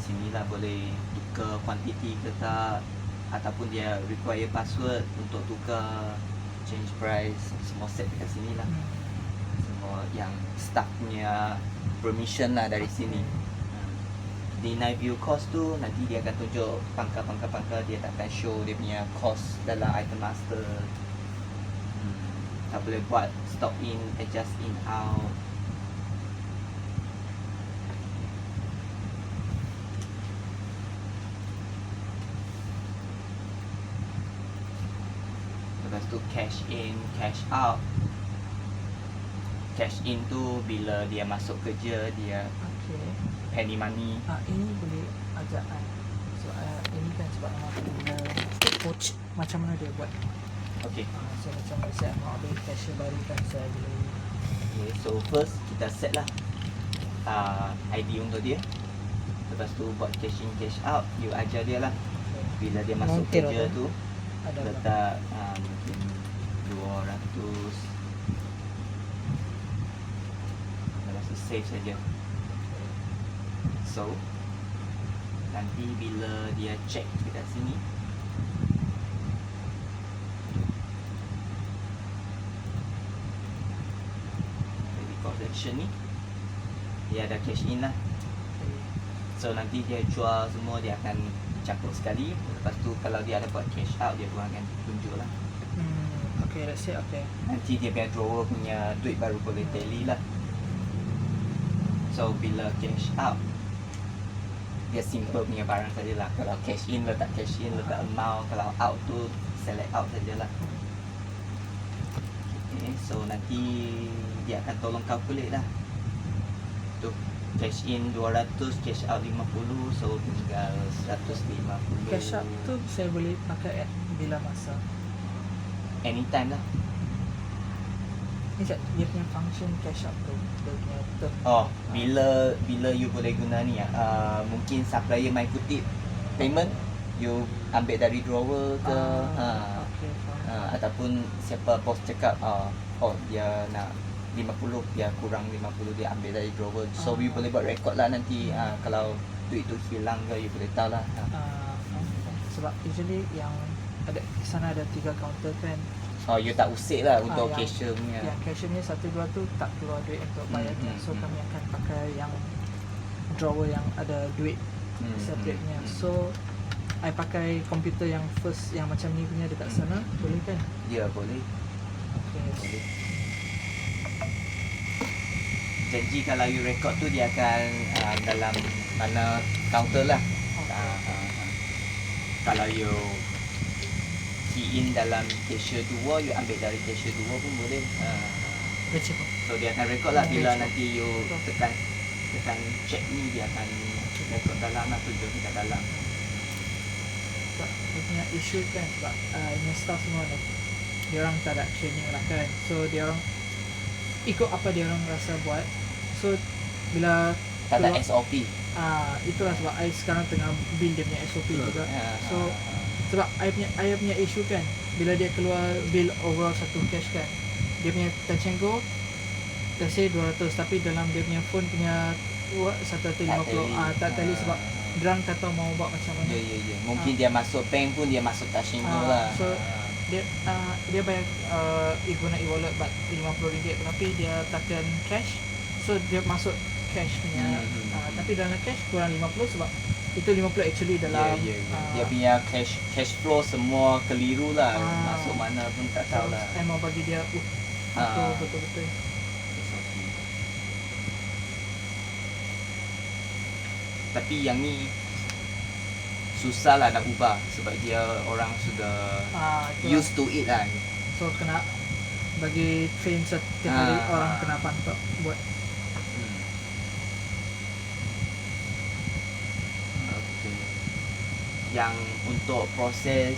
sinilah boleh tukar quantity ke tak, ataupun dia require password untuk tukar, change price, semua set dekat sini lah. Semua yang staff punya permission lah dari sini. Deny view cost tu nanti dia akan tunjuk pangkal, dia takkan show dia punya cost dalam item master. Tak boleh buat stop in, adjust in, out. Lepas tu cash in, cash out. Cash in tu bila dia masuk kerja, dia penny money.
Ini boleh ajak so ini kan sebab nama guna coach, macam mana dia buat.
Okay.
So macam saya mau ambil cashier baru kan, saya boleh.
Okay, so first kita set lah ID untuk dia. Lepas tu buat cash in, cash out, you ajar dia lah. Bila dia masuk
Mungkin
kerja
ada.
tu,
Ada
letak mungkin 200. Lepas tu save saja. So nanti bila dia check dekat sini, collection ni, dia ada cash in lah. So nanti dia jual semua, dia akan campur sekali. Lepas tu kalau dia ada buat cash out, dia pun akan tunjuk lah.
Okay, let's say
Nanti dia punya drawer punya duit baru boleh tally lah. So bila cash out, dia simple punya barang sajalah. Kalau cash in, letak cash in, letak amount. Kalau out tu select out sajalah. Okay, so nanti dia akan tolong calculate lah. Tu cash in 200, cash out 50, so tinggal 150.
cash out tu saya boleh pakai bila masa.
Anytime lah.
Ni cak dia punya function cash out tu. Dia punya term.
Oh, bila you boleh guna ni mungkin supplier mai kutip payment you ambil dari drawer ke
Okay, faham.
ataupun siapa bos cakap dia nak 50, dia kurang 50, dia ambil dari drawer. So you boleh buat record lah nanti kalau duit tu hilang ke you boleh tahu lah.
Sebab usually yang ada sana ada 3 kaunter kan.
Oh, you tak usik lah untuk
yang-
cashier punya.
Yang cashier ni 1-2 tu tak keluar duit untuk bayarnya. So kami akan pakai yang drawer yang ada duit separatenya. So I pakai komputer yang first yang macam ni punya dekat sana, boleh kan?
Ya, boleh.
Okay.
Boleh. Janji kalau you record tu dia akan dalam mana counter lah. Kalau you key in dalam cashier 2, you ambil dari cashier 2 pun boleh.
Baca pun.
So dia akan record lah bila
Baca.
nanti you tekan check ni, dia akan record dalam lah, tunjuk kita dalam.
Sebab dia punya issue kan sebab punya staff semua ni dia orang tak ada training lah kan. So dia orang ikut apa dia orang rasa buat. So bila
Tak ada
keluar-
SOP.
itulah sebab I sekarang tengah build dia punya SOP juga. So sebab I punya issue kan bila dia keluar bill overall satu cash kan, dia punya touch and go let's say 200 tapi dalam dia punya phone punya 150 tak tally sebab diorang tak tahu mau buat macam mana.
Ya. Mungkin dia masuk bank pun dia masuk touch and go lah.
So dia bayar guna e-wallet but RM50 tapi dia takkan cash, so dia masuk cash punya tapi dalam cash kurang 50 sebab itu 50 actually dalam
Dia punya cash flow semua keliru lah.
Ah.
Masuk mana pun tak tahu lah.
saya mau bagi dia betul-betul.
Tapi yang ni susah lah nak ubah sebab dia orang sudah
Itulah.
used to it lah.
So kena bagi train setiap hari orang kena pantau buat.
Okay. Yang untuk proses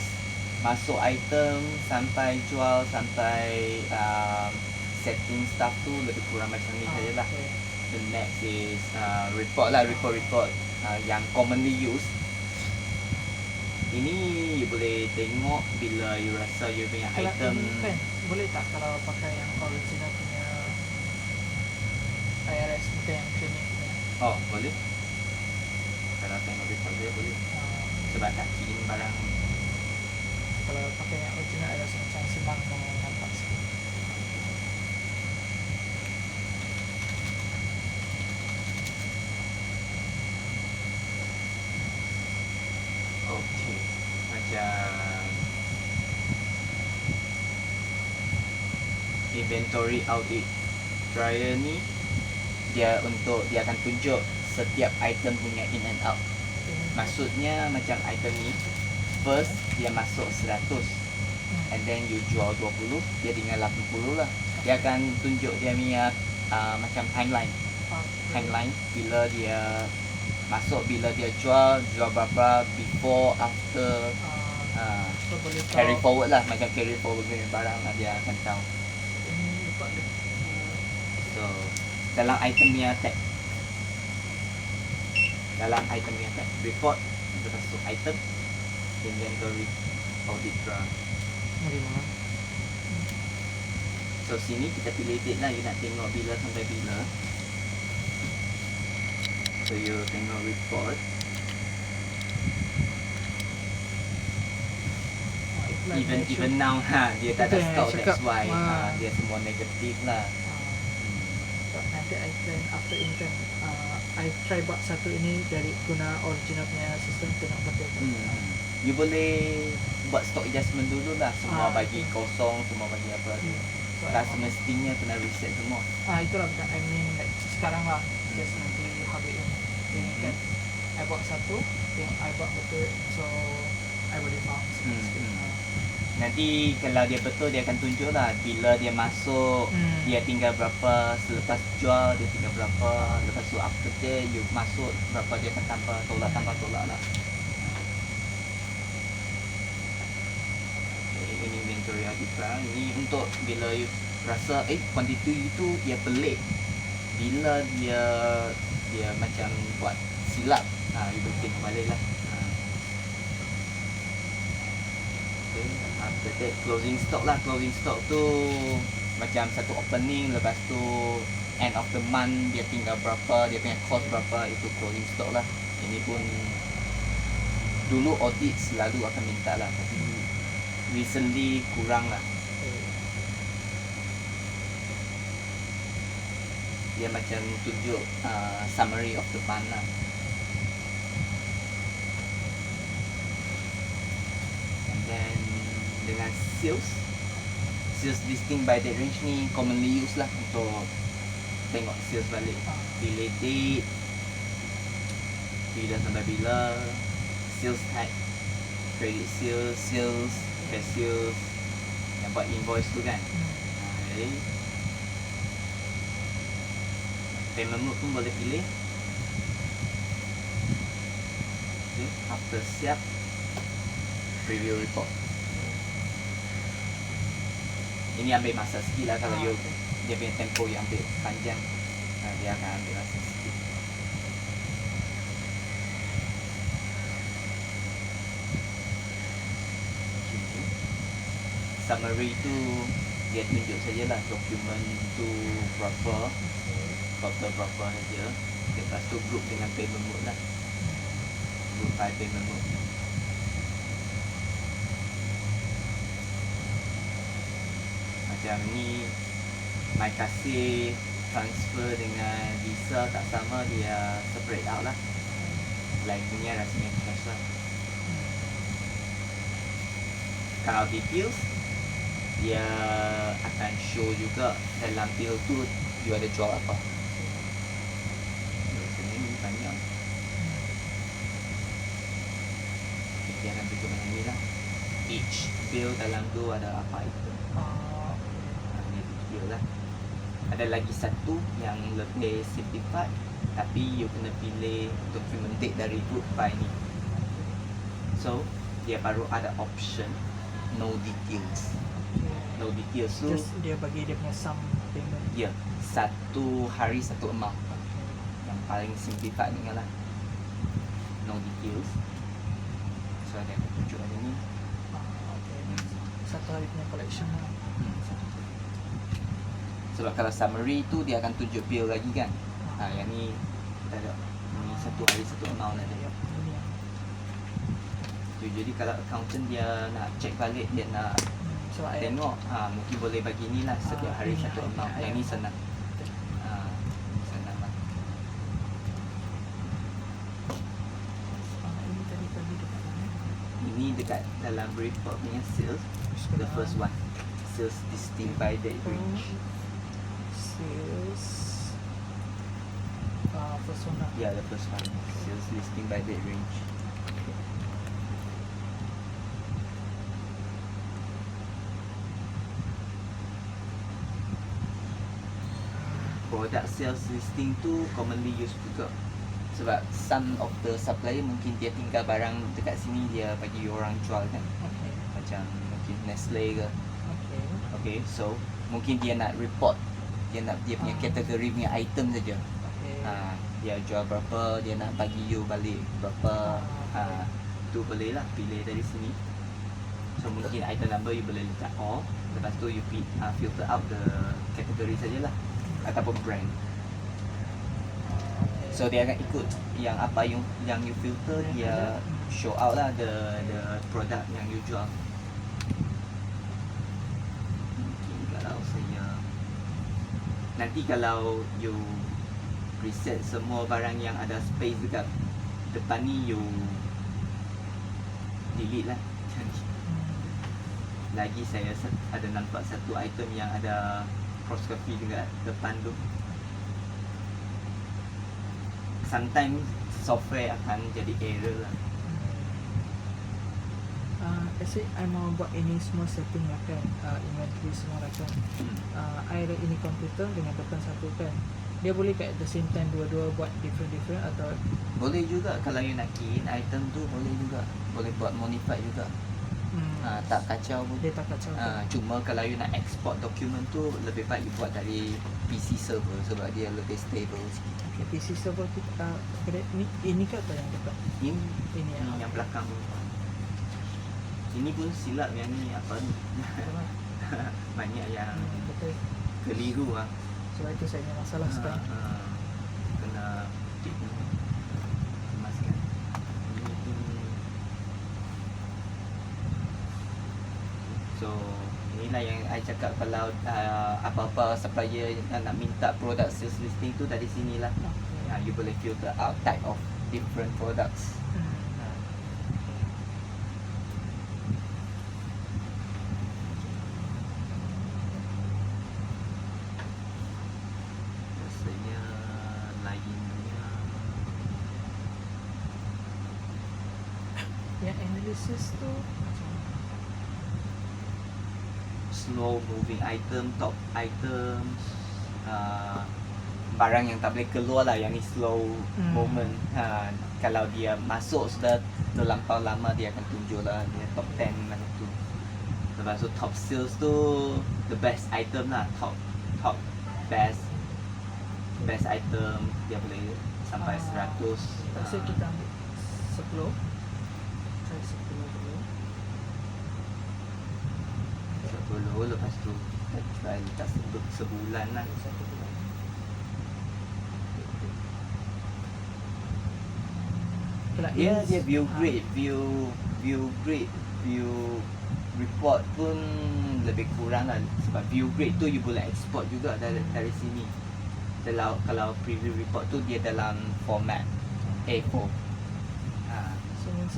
masuk item sampai jual sampai setting stuff tu lebih kurang macam ni sajalah.
Okay.
The next is report yang commonly used. Ini you boleh tengok bila you rasa you punya
Kalau
item
ini kan boleh tak kalau pakai yang original punya IRS bukan yang training punya.
boleh. Kalau tengok report dia boleh. Sebab tak key in barang.
Kalau pakai yang original I rasa macam senang mau nampak sikit.
Okay. Macam inventory audit trial ni dia akan tunjuk setiap item punya in and out. Maksudnya macam item ni first dia masuk 100 and then you jual 20, dia tinggal 80 lah. Dia akan tunjuk dia punya macam timeline bila dia masuk, bila dia jual berapa, before, after,
So boleh tahu
carry forward lah, macam carry forward punya barang lah dia akan tahu.
ini lupa dia.
So dalam item punya tab, report, lepas tu item, inventory audit trial.
Menerima.
So sini kita pilih date lah, you nak tengok bila sampai bila. So you tengok report. Even now dia tak ada
Itu yang
stock,
I
that's
cakap.
why dia semua negatif lah.
Nanti I plan after intern I try buat satu ini dari guna original punya sistem tengok betul tak.
You boleh buat stock adjustment dulu lah, semua bagi
betul.
kosong, semua bagi apa.
So,
Tak semestinya kena reset semua.
itulah bukan I mean like sekarang lah just nanti habis ini kan I buat satu yang I buat betul, so I boleh faham sikit.
Nanti kalau dia betul dia akan tunjuk lah bila dia masuk, dia tinggal berapa, selepas jual dia tinggal berapa, lepas tu after that you masuk berapa dia akan tambah tolak lah. Okay, ini inventory audit trial. Ini untuk bila you rasa quantity itu dia pelik. Bila dia macam buat silap, you boleh tengok balik lah. Okay, after that closing stock lah. Closing stock tu macam satu opening, lepas tu end of the month dia tinggal berapa, dia punya cost berapa, itu closing stock lah. Ini pun dulu audit selalu akan minta lah, tapi recently kurang lah. Dia macam tunjuk summary of the month lah. And then dengan sales listing by date range ni commonly used lah untuk tengok sales balik. Delay date, bila sampai bila, sales type, credit sales, cash sales, yang buat invoice tu kan. Okay. Payment mode pun boleh pilih. Okay. After siap, preview report. Ini ambil masa sikit lah kalau you dia punya tempo yang ambil panjang, dia akan ambil masa sikit. Okay. Summary tu dia tunjuk sajalah dokumen tu berapa, total berapa saja. Lepas tu group dengan payment mode lah, group by payment mode. Macam ni My Kasih transfer dengan Visa tak sama, dia separate out lah. Lain punya rasanya cash lah. Kalau details, dia akan show juga dalam bill tu you ada jual apa. Biasanya ni banyak. Dia akan tunjuk macam ni lah. Each bill dalam tu ada apa itu. Ni video lah. Ada lagi satu yang lebih simplified, tapi you kena pilih document date dari group by ni. So dia baru ada option no details. No details tu
Just dia bagi dia punya sum payment.
ya, satu hari satu amount. Yang paling simplified ni lah. No details. So ada yang tunjuk ada ni.
Satu hari punya collection lah.
Sebab kalau summary tu dia akan tunjuk bill lagi kan. Yang ni tak ada. Ni satu hari satu amount ada.
Ini yang
Jadi kalau accountant dia nak check balik, dia nak
sebab I
tengok, mungkin boleh bagi ni lah setiap hari
ini
satu amount. Yang ni senang. Ni senang lah.
ini tadi dekat mana?
Ini dekat dalam report punya sales. The first one, sales listing by date range.
Sales. First one lah.
Yeah, the first one, sales listing by date range. Product sales listing tu commonly used juga. Sebab some of the supplier mungkin dia tinggal barang dekat sini, dia bagi orang jual kan.
Okay.
Macam mungkin Nestle ke.
Okay.
Okay, so mungkin dia nak report, dia nak dia punya kategori punya item saja.
Okay.
Dia jual berapa, dia nak bagi you balik berapa. Tu boleh lah pilih dari sini. So mungkin item number you boleh letak all. Lepas tu you filter out the kategori sajalah, ataupun brand. So dia akan ikut yang apa yang you filter, dia show out lah the product yang you jual. Mungkin kalau saya nanti kalau you preset semua barang yang ada space dekat depan ni, you delete lah. Lagi saya ada nampak satu item yang ada apostrophe dekat depan tu. Sometimes software akan jadi error lah.
Kasi I mau buat ini semua setting lah kan, inventory semua lah kan. I ada ini komputer dengan depan satu kan. Dia boleh kat at the same time dua-dua buat different atau
Boleh juga kalau you nak key in item tu, boleh juga. Boleh buat modify juga. Tak kacau pun.
Dia tak kacau.
Cuma kalau you nak export dokumen tu lebih baik you buat dari PC server sebab dia lebih stable sikit.
Okay, PC server kita ini ke atau yang dekat?
Ini yang belakang tu. Ini pun silap yang ni apa ni. Banyak yang
Betul.
keliru ah.
Sebab itu saya punya masalah sekarang.
Kena kemaskan. Ini pun. So inilah yang I cakap kalau apa-apa supplier nak minta product sales listing tu dari sinilah. You boleh filter out type of different products. Rasanya lainnya
Yang analysis tu macam mana?
slow moving item, top items, barang yang tak boleh keluar lah, yang ni slow moment. Kalau dia masuk sudah terlampau lama dia akan tunjuk lah dia top 10 mana tu. Lepas tu top sales tu the best item lah, top best item dia boleh sampai 100.
Tak say kita ambil 10. Try 10 dulu.
10 lepas tu kita try letak sebulan lah.
Satu bulan. Kalau
Dia view grade, view grade, view report pun lebih kurang lah sebab view grade tu you boleh export juga dari sini. Kalau preview report tu dia dalam format A4.
So means,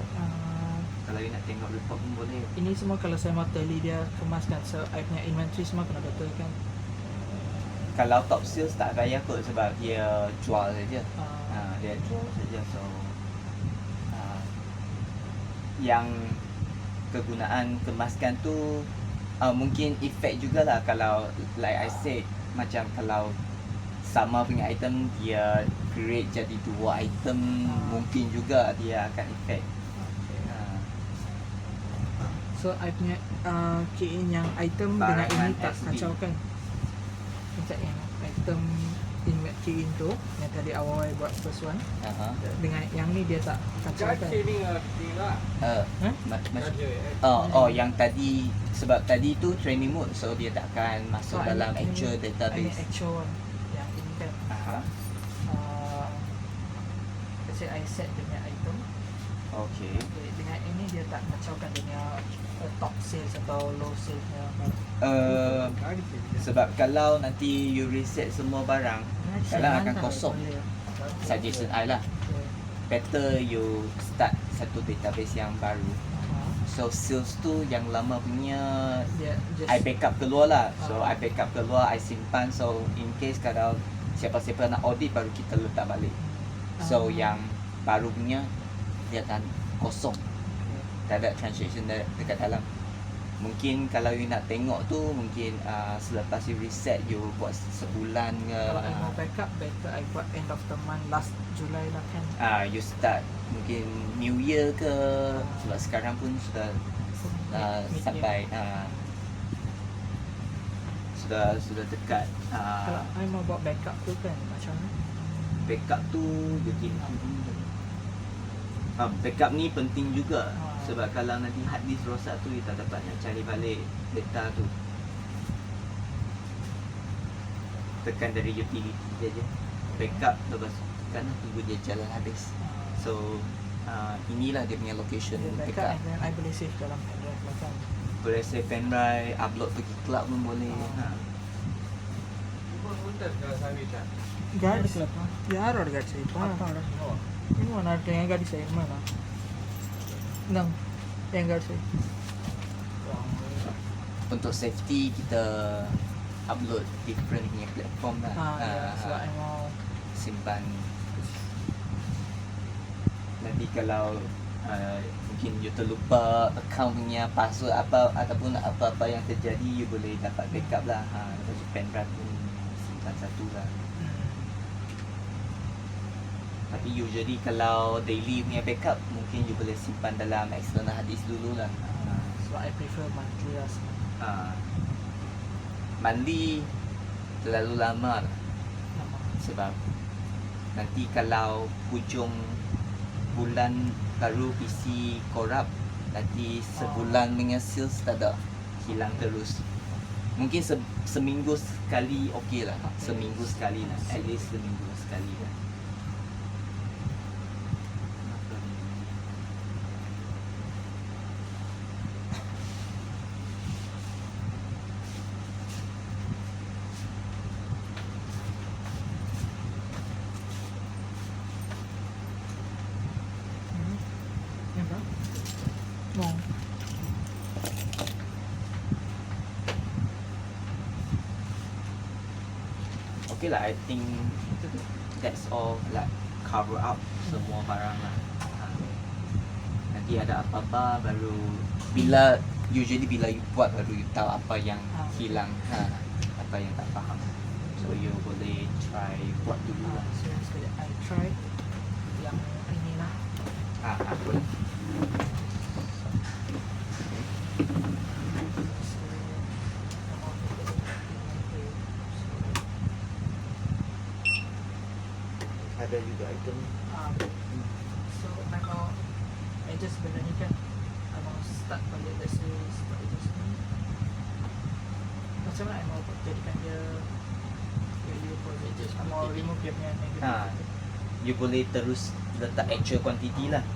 Kalau you nak tengok report pun boleh.
ini semua kalau saya mau tally dia kemaskan, so I punya inventory semua kena betul kan?
Kalau top sales tak payah kot sebab dia jual saja.
Ah.
Dia jual saja, so yang kegunaan kemaskan tu mungkin efek jugalah kalau like I said, macam kalau sama punya item dia create jadi dua item, mungkin juga dia akan efek.
So I punya key in yang item
Barangan
dengan ini tak
SB.
kacau kan? Macam yang item in key in tu yang tadi awal I buat first one, dengan yang ni dia tak kacau kan? Yang tadi sebab tadi tu training mode, so dia tak akan masuk So,
dalam
ini-
actual
ini
database.
actual one yang ini kan. Let's say I set dia punya item.
Okay.
Okay, dengan ini dia tak kacaukan dia punya top sales atau low sales nya.
Sebab kalau nanti you reset semua barang, Kalau akan kosong. suggestion I lah, better you start satu database yang baru. So sales tu yang lama punya
Dia just
I backup keluar lah. So I backup keluar, I simpan. So in case kalau siapa-siapa nak audit baru kita letak balik. So yang baru punya dia akan kosong, tak ada transaction dekat dalam. Mungkin kalau you nak tengok tu mungkin selepas you reset you buat sebulan ke,
kalau I mau backup better I buat end of the month last July lah kan.
you start mungkin New Year ke, sebab sekarang pun sudah
Mid-year.
sampai sudah dekat.
Kalau I mau buat backup tu kan macam mana?
Backup tu jadi backup ni penting juga. Sebab kalau nanti hard disk rosak tu kita dapat nak cari balik data tu. Tekan dari utility je backup, lepas tekan tunggu dia jalan habis. So inilah dia punya location
Dia backup
backup.
and then I boleh save dalam pendrive lah kan.
Boleh save pen drive, upload pergi cloud pun boleh.
ಗಾಡಿ ಸ್ವಲ್ಪ ಯಾರು ಗಾಡಿ ಸ್ವಲ್ಪ ini mana ada yang ಗಾಡಿ saya mana nang yang ಗಾಡಿ saya
Untuk safety kita upload different punya platform lah.
ya sebab I mau
Simpan. Nanti kalau mungkin you terlupa account punya password apa ataupun apa-apa yang terjadi, you boleh dapat backup lah. Lepas tu pen drive pun simpan satu lah. Tapi usually kalau daily punya backup mungkin you boleh simpan dalam external hard disk dulu lah. So
sebab I prefer monthly lah sebenarnya.
Monthly terlalu lama lah.
Lama.
Sebab nanti kalau hujung bulan baru PC korup, nanti sebulan punya sales tak ada, hilang terus. Mungkin seminggu sekali okey lah.
Okay.
Seminggu sekali lah. At least seminggu sekali lah.
Ya bro? No.
Okay lah, I think that's all, like cover up semua barang lah. Nanti ada apa-apa baru usually bila you buat baru you tahu apa yang hilang, apa yang tak faham. So you boleh try buat dulu lah.
So sekali I try yang ini lah.
Apa? Ada juga item.
So I mau adjust benda ni kan. I mau start balik let's say start adjust ni. Macam mana I mau jadikan dia value positive. I mau remove dia punya negative.
You boleh terus letak actual quantity lah.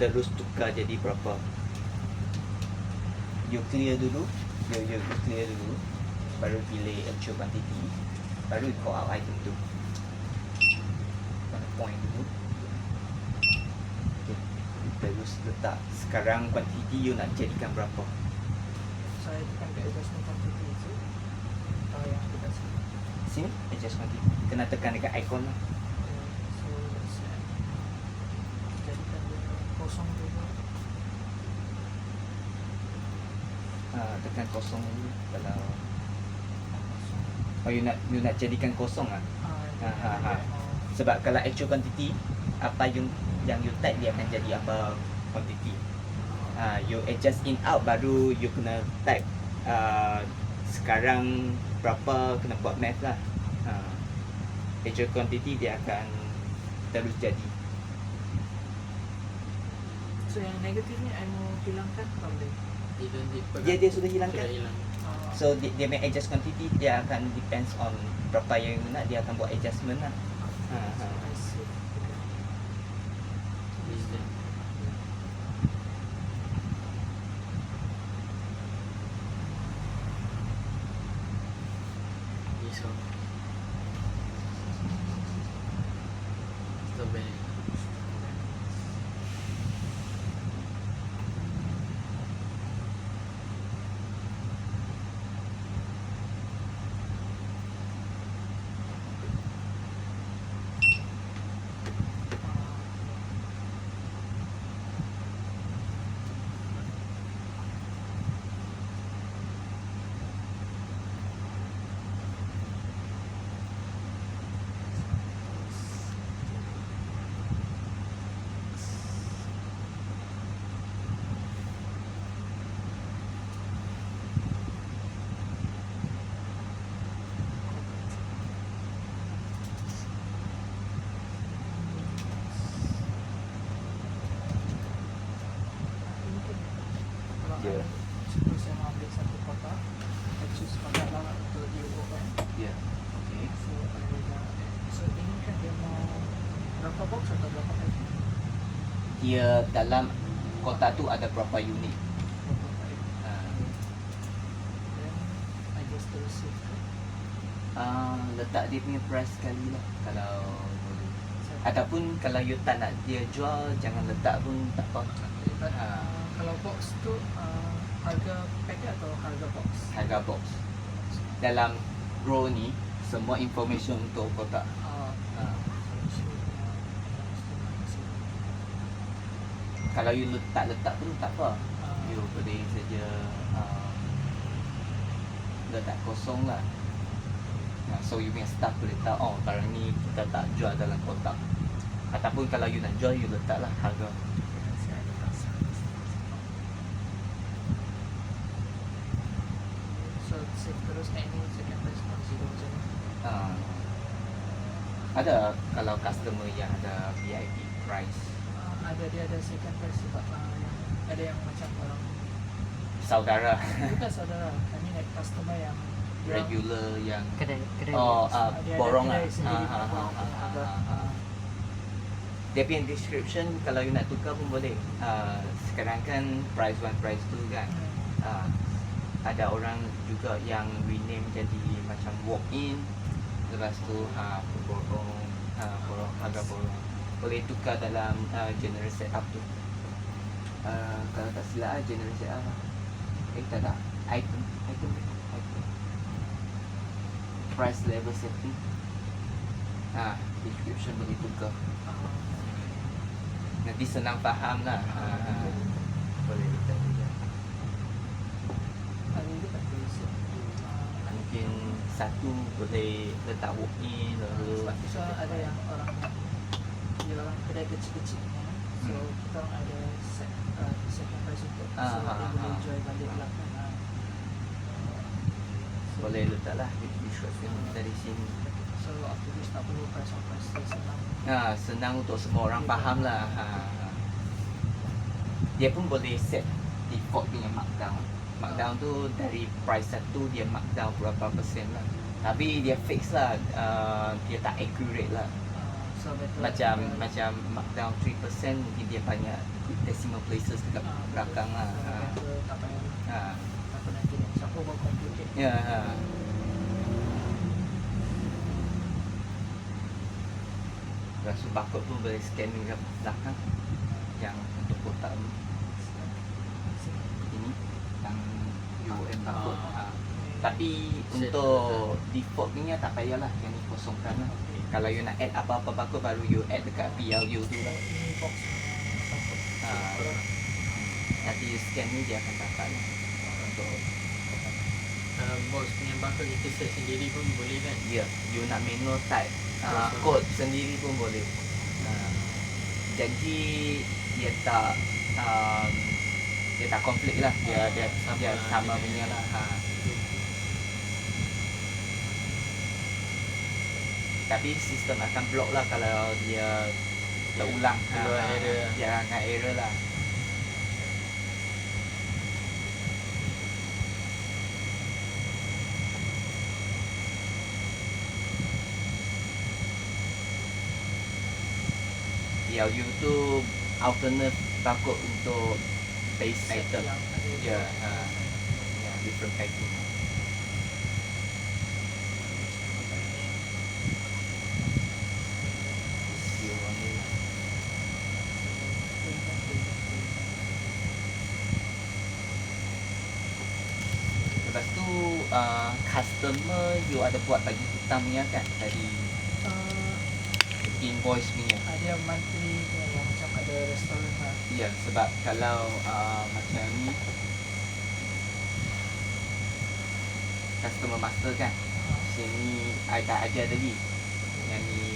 Terus tukar jadi berapa. You clear dulu. You clear dulu. Baru pilih actual quantity. Baru you call out item tu. Point dulu. Okay. Terus letak. Sekarang quantity you nak jadikan berapa.
Saya tekan ke adjustment quantity tu. Atau yang dekat sini.
Sini adjust quantity. Kena tekan dekat icon lah.
So let's say jadikan dia kosong dulu.
Tekan kosong dulu. Kalau you nak jadikan kosong lah. Sebab kalau actual quantity, apa yang you type dia akan jadi apa quantity. You adjust in out baru you kena type sekarang berapa, kena buat math lah. Actual quantity dia akan terus jadi.
So yang negatif ni I mau hilangkan tak boleh.
Dia sudah hilangkan.
Sudah hilang.
So dia main adjust quantity, dia akan depends on berapa yang you nak, dia akan buat adjustment lah.
I see.
Wisdom. Yes, so. Stop it.
Ya.
Sebelum saya mau ambil satu kotak, I choose kotak lah untuk diubahkan.
Ya. Okay.
So I will so ini kan dia mau berapa box atau berapa item?
Dia dalam kotak tu ada berapa unit.
Berapa item? Then I just terus save kan?
Letak dia punya price sekali lah kalau boleh.
Saya-
Ataupun kalau you tak nak dia jual, jangan letak pun tak apa.
But, kalau box tu harga paket atau harga box?
Harga box. Dalam row ni semua information untuk kotak. Kalau you letak pun tak apa. You boleh saja letak kosong lah. So you punya staff boleh tahu, oh barang ni kita tak jual dalam kotak. Ataupun kalau you nak jual, you letaklah harga.
save terus ini second price 0 macam ni.
Ah. Ada kalau customer yang ada VIP price,
Ada dia ada second price sebab yang ada yang macam orang
saudara
bukan saudara, I mean like customer yang dia
regular yang
Kedai
dia
borong
ada
lah.
kedai sendiri borong punya harga.
Dia punya description kalau you nak tukar pun boleh. Sekarang kan price 1 price 2 kan. Ada orang juga yang rename jadi macam walk in, lepas tu borong harga borong boleh tukar dalam general setup tu. Kalau tak silap general setup tak item price level setting, description boleh tukar, nanti senang faham lah. Boleh letak juga.
Ada juga tak tulis
Mungkin satu boleh letak walk in lalu
so ada yang orang dia orang kedai kecil-kecil ni, so kita orang ada second price untuk so dia boleh jual balik lah kan.
boleh letak lah description dari sini.
So after this tak perlu price on price, dia senang.
Senang untuk semua orang faham lah. Dia pun boleh set default punya markdown. Markdown tu dari price satu dia markdown berapa persen lah. Tapi dia fix lah, dia tak accurate lah.
So better
Macam markdown 3% mungkin dia banyak decimal places dekat belakang lah.
better tak payah apa nanti siapa buat complicate.
Ya. Lepas tu barcode pun boleh scan dekat belakang yang untuk kotak ni yang UOM barcode. Tapi untuk default punya tak payahlah, yang ni kosongkan lah. Kalau you nak add apa-apa barcode baru you add dekat PLU tu lah.
Ini box
Nanti you scan ni dia akan dapat lah untuk
Box punya barcode kita set sendiri pun boleh kan?
ya, you nak manual type code sendiri pun boleh. Jadi dia tak konflik lah, dia sama
dengan-
punya lah. Tapi sistem akan block lah kalau dia terulang.
keluar error.
Dia akan error lah. PLU tu alternate barcode untuk base item.
yang ada
Ya, different packing. Skill on ni lah. Lepas tu customer you ada buat bagi hutang punya kan dari invoice punya.
ada monthly punya yang macam ada restoran lah.
Ya, sebab kalau macam ni customer master kan, sini I tak ajar tadi yang ni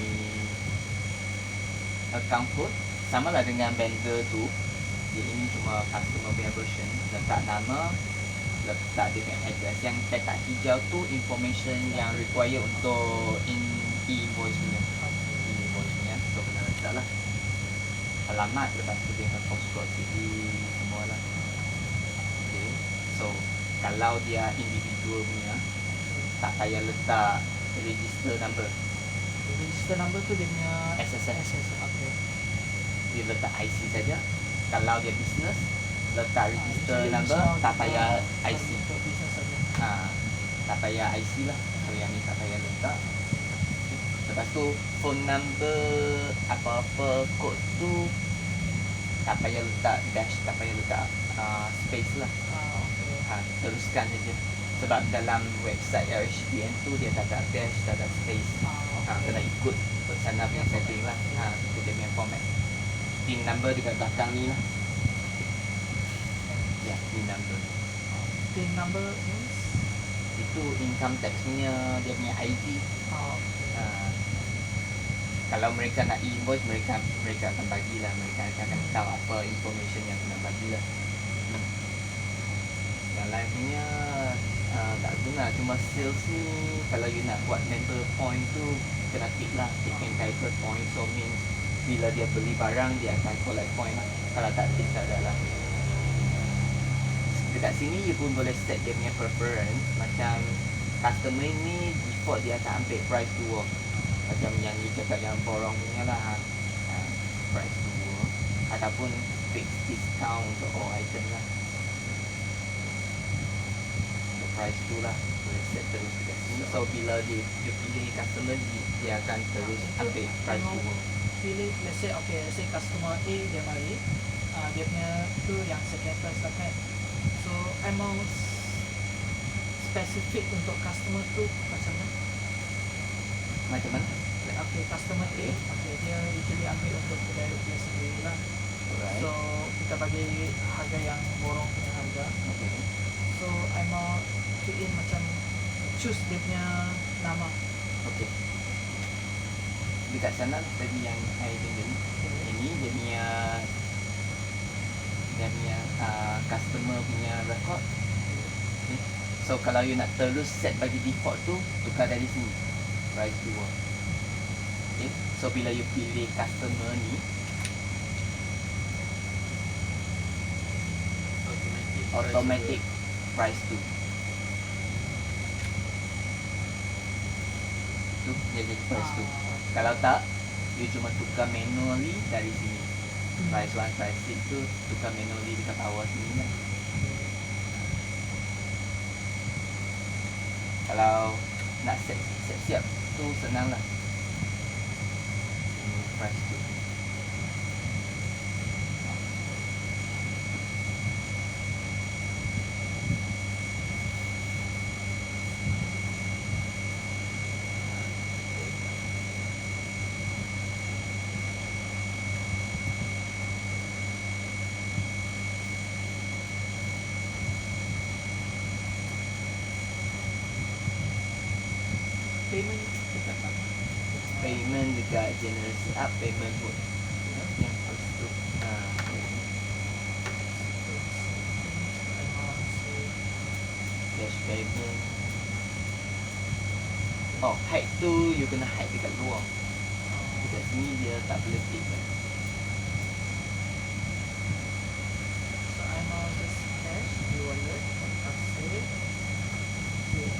account code sama lah dengan vendor tu. Dia ini cuma customer punya version, letak nama, letak dia punya address. Yang petak hijau tu information yang require untuk invoice punya. Invoice punya, so kena letak lah alamat, lepas tu dia postcode city semua lah. Okay, so kalau dia individual punya tak payah letak register number,
Register number tu dia punya
SSN.
okay.
dia letak IC saja. Kalau dia business letak register
Usually
number,
semua
tak
kita
payah IC.
untuk business saja.
Tak payah IC lah, so yang ni tak payah letak. Lepas tu phone number apa-apa kod tu tak payah letak dash, tak payah letak space lah.
Okay.
Teruskan saja. Sebab dalam website HDN tu dia tak ada dash, tak ada space. Kena ikut sana punya setting lah. Itu dia punya format. PIN number dekat belakang ni lah. Ya, PIN number.
PIN number means
Itu income tax punya, dia punya ID.
okay.
Kalau mereka nak invoice, mereka akan bagilah, mereka akan tahu apa information yang kena bagilah. Yang lain punya tak guna, cuma sales ni kalau you nak buat member point tu kena tick lah, tick entitled point. So means bila dia beli barang dia akan collect point lah. Kalau tak tick tak ada lah. Dekat sini you pun boleh set dia punya preference. Macam customer ni default dia akan ambil price 2. Macam yang ni cakap yang borong punya lah, price 2 ataupun fixed discount untuk all item lah. The price tu lah boleh set terus dekat sini. So bila dia pilih customer dia akan terus ambil price 2.
Pilih, let's say okay, let's say customer A dia mari, dia punya tu yang second price lah kan. So amount spesifik untuk customer tu macam mana?
Macam mana?
Like, okay, customer A, okay, dia usually ambil untuk kedai dia sendiri lah.
Alright.
So kita bagi harga yang borong punya harga.
Okay.
So I mau fill in macam choose dia punya nama.
Okay. Dekat sana tadi yang I tunjuk ini dia punya customer punya record. Okay. So kalau you nak terus set bagi default tu, tukar dari sini price 2. Okay. So bila you pilih customer ni automatic price 2 tu dia jadi price 2. Kalau tak, you cuma tukar manually dari sini. Price 1, price 6 tu tukar manually dekat bawah sini lah. Kalau nak siap tu senang lah. Price 2.
Payment dekat mana?
Payment dekat generasi up payment pun yang first tu. Cash payment. Oh, hide tu you kena hide dekat luar. Dekat sini dia tak boleh tick kan.
So I mau just cash di wallet, kontak save. Okay,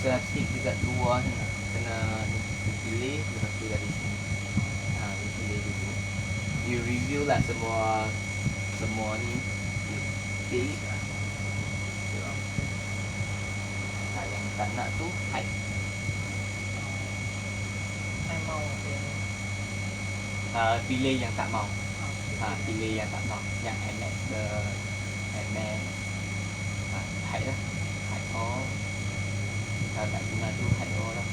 So nak tick dekat luar sana. Kena pilih lepas tu dari sini. You pilih dulu. You review lah semua ni. You tick. Yang tak nak tu hide.
I mau okay.
Pilih yang tak mau.
Okay.
Pilih yang tak mau. Yang MX ke MX. Hide lah. Hide all. Kalau tak guna tu hide all lah.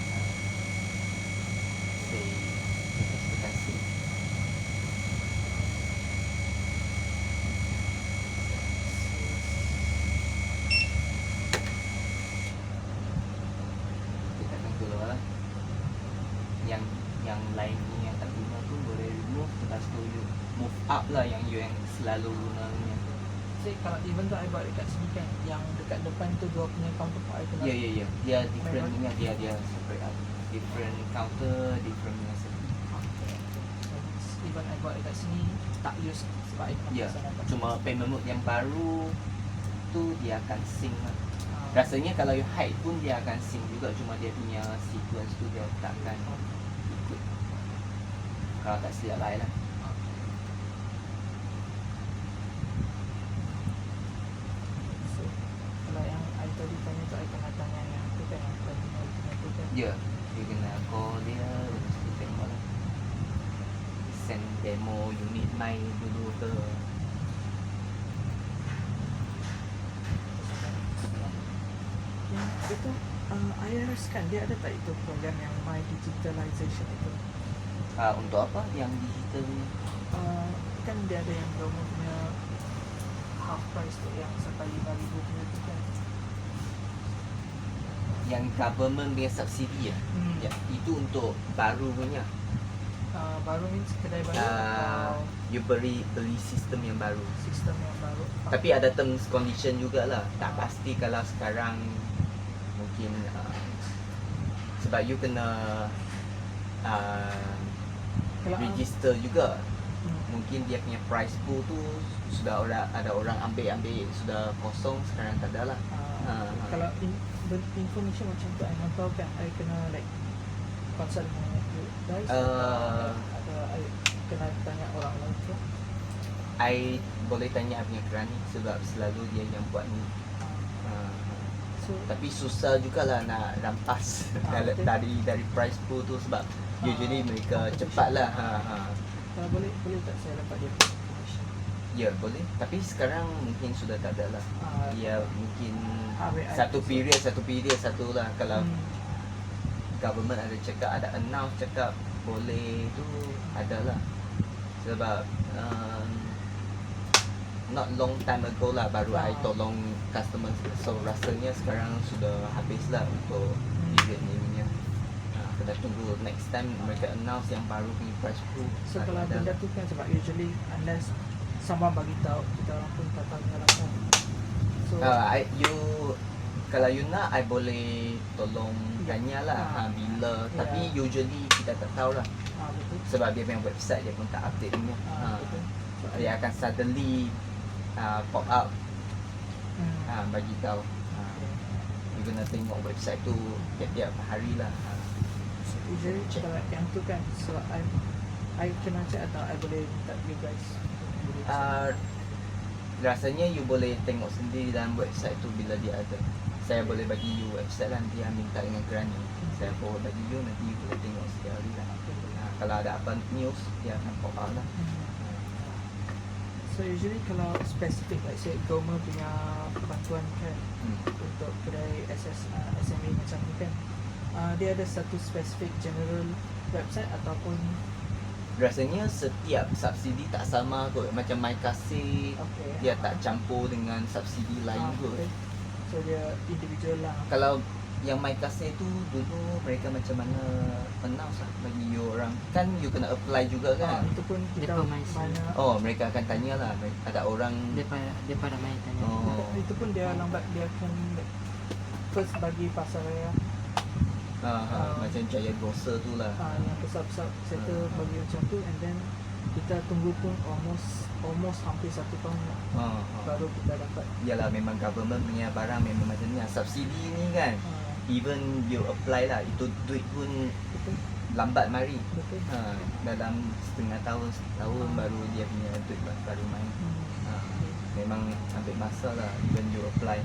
Save. Lepas tu tekan save. Kita akan keluar lah. Yang lain ni yang tak guna tu boleh remove. Lepas tu you move up lah yang you yang selalu guna ni.
Say kalau even though I buat dekat sini kan, yang dekat depan tu dua punya counterpart I kena.
Ya. Dia different punya, dia separate up. Different counter, different punya setting.
Okay. So even I buat dekat sini tak use sebab I kena
Ya,
pasal nampak.
cuma payment mode yang baru tu dia akan sync lah.
Ah,
Rasanya kalau you hide pun dia akan sync juga, cuma dia punya sequence tu dia tak akan ikut. Kalau tak silap lain lah.
So kalau yang I tadi tanya tu I kena tanya yang tu kan, yang tadi mau tanya tu kan.
Ya, you kena call dia, lepas tu tengok lah. Send demo unit main dulu ke.
Yang itu IRS kan dia ada tak itu program yang My Digitalization itu?
Untuk apa? Yang digital ni?
Kan dia ada yang government punya half price tu yang sampai 5,000 punya tu kan.
Yang government punya subsidi ya?
Hmm.
Ya, itu untuk baru punya.
Baru means kedai baru
Ah,
atau
you beli sistem yang baru.
sistem yang baru?
Tapi ada terms condition jugalah. Tak pasti kalau sekarang mungkin sebab you kena
Kalau
register juga.
Hmm.
Mungkin dia punya price pool tu sudah ada orang ambil sudah kosong, sekarang tak ada lah.
Kalau information macam tu I nak tahu kan, I kena like consult dengan you guys atau I kena tanya orang lain ke?
I boleh tanya I punya kerani sebab selalu dia yang buat ni.
So
Tapi susah jugalah nak rampas
betul.
dari price pool tu sebab usually mereka
competition.
cepat lah.
kalau boleh tak saya dapat dia information?
Ya boleh. Tapi sekarang mungkin sudah tak ada lah. Ya mungkin
WI
satu
tu.
period satu lah. Kalau
Hmm.
government ada cakap, ada announce cakap boleh tu adalah. Sebab not long time ago lah baru I tolong customer, so rasanya sekarang sudah habis lah untuk period ni punya. Kena tunggu next time mereka announce yang baru punya price pool.
So kalau benda tu kan sebab usually unless someone bagi tahu, kita orang pun tak tahu kalau kan. So
kalau you nak I boleh tolong tanya lah bila,
Ya.
tapi usually kita tak tahu lah
betul.
sebab dia punya website dia pun tak update punya.
Betul. So,
Dia akan suddenly pop up bagi tahu. You kena tengok website tu tiap-tiap hari lah.
So, usually
Check.
kalau yang tu kan, so I kena check atau I boleh minta you guys boleh check?
Rasanya you boleh tengok sendiri dalam website tu bila dia ada. Saya boleh bagi you website lah, nanti minta dengan kerani. Saya forward bagi you, nanti you boleh tengok setiap hari lah. Kalau ada apa news, dia akan pop up lah.
So usually kalau spesifik like say government punya bantuan kan untuk kedai SME macam ni kan, dia ada satu spesifik general website ataupun
Rasanya setiap subsidi tak sama kot. Macam My Kasih, dia tak campur dengan subsidi lain kot.
betul. So dia individual lah.
Kalau yang My Kasih tu dulu mereka macam mana announce lah bagi you orang. Kan you kena apply juga kan.
Itu pun kita
Depa masih.
mana
Oh, mereka akan tanya lah. Ada orang.
Dia pada main tanya.
Oh.
itu pun dia lambat, dia akan like, first bagi pasar raya
Macam Jaya Grocer tu lah.
yang besar-besar settle bagi macam tu, and then kita tunggu pun almost hampir 1 tahun lah, baru kita dapat.
Yalah, memang government punya barang memang macam ni lah. Subsidi ni kan, even you apply lah, itu duit pun
Betul.
lambat mari.
Betul.
Dalam setengah tahun baru dia punya duit baru main. Memang ambil masa lah even you apply.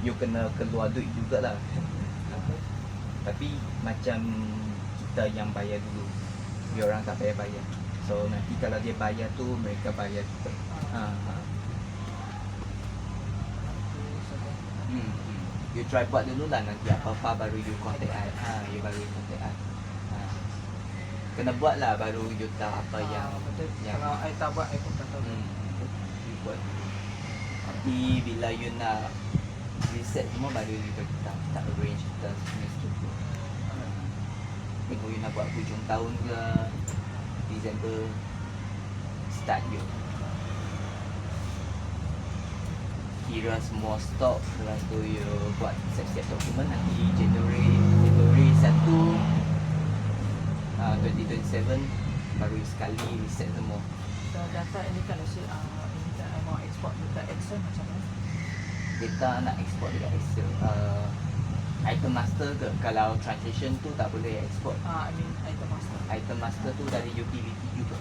You kena keluar duit jugalah. Tapi macam kita yang bayar dulu, dia orang tak bayar. So nanti kalau dia bayar tu, mereka bayar kita. You try buat dulu lah, nanti apa-apa baru you contact I. You baru contact I. Kena buat lah baru you tahu apa yang
betul.
yang
Kalau I tak buat, I pun tak tahu.
you buat dulu. Nanti bila you nak reset semua baru you kita arrange kita punya struktur. Tengok you nak buat hujung tahun ke Disember start you kira semua stok, lepas tu you buat siap-siap dokumen, nanti January 1 2027 baru sekali reset semua.
So data ini kan let's say ini kan I mau export dekat Excel macam mana?
Kita nak export dekat Excel. Item master ke? Kalau transaction tu tak boleh export.
I mean item master.
Item master tu dari utility juga.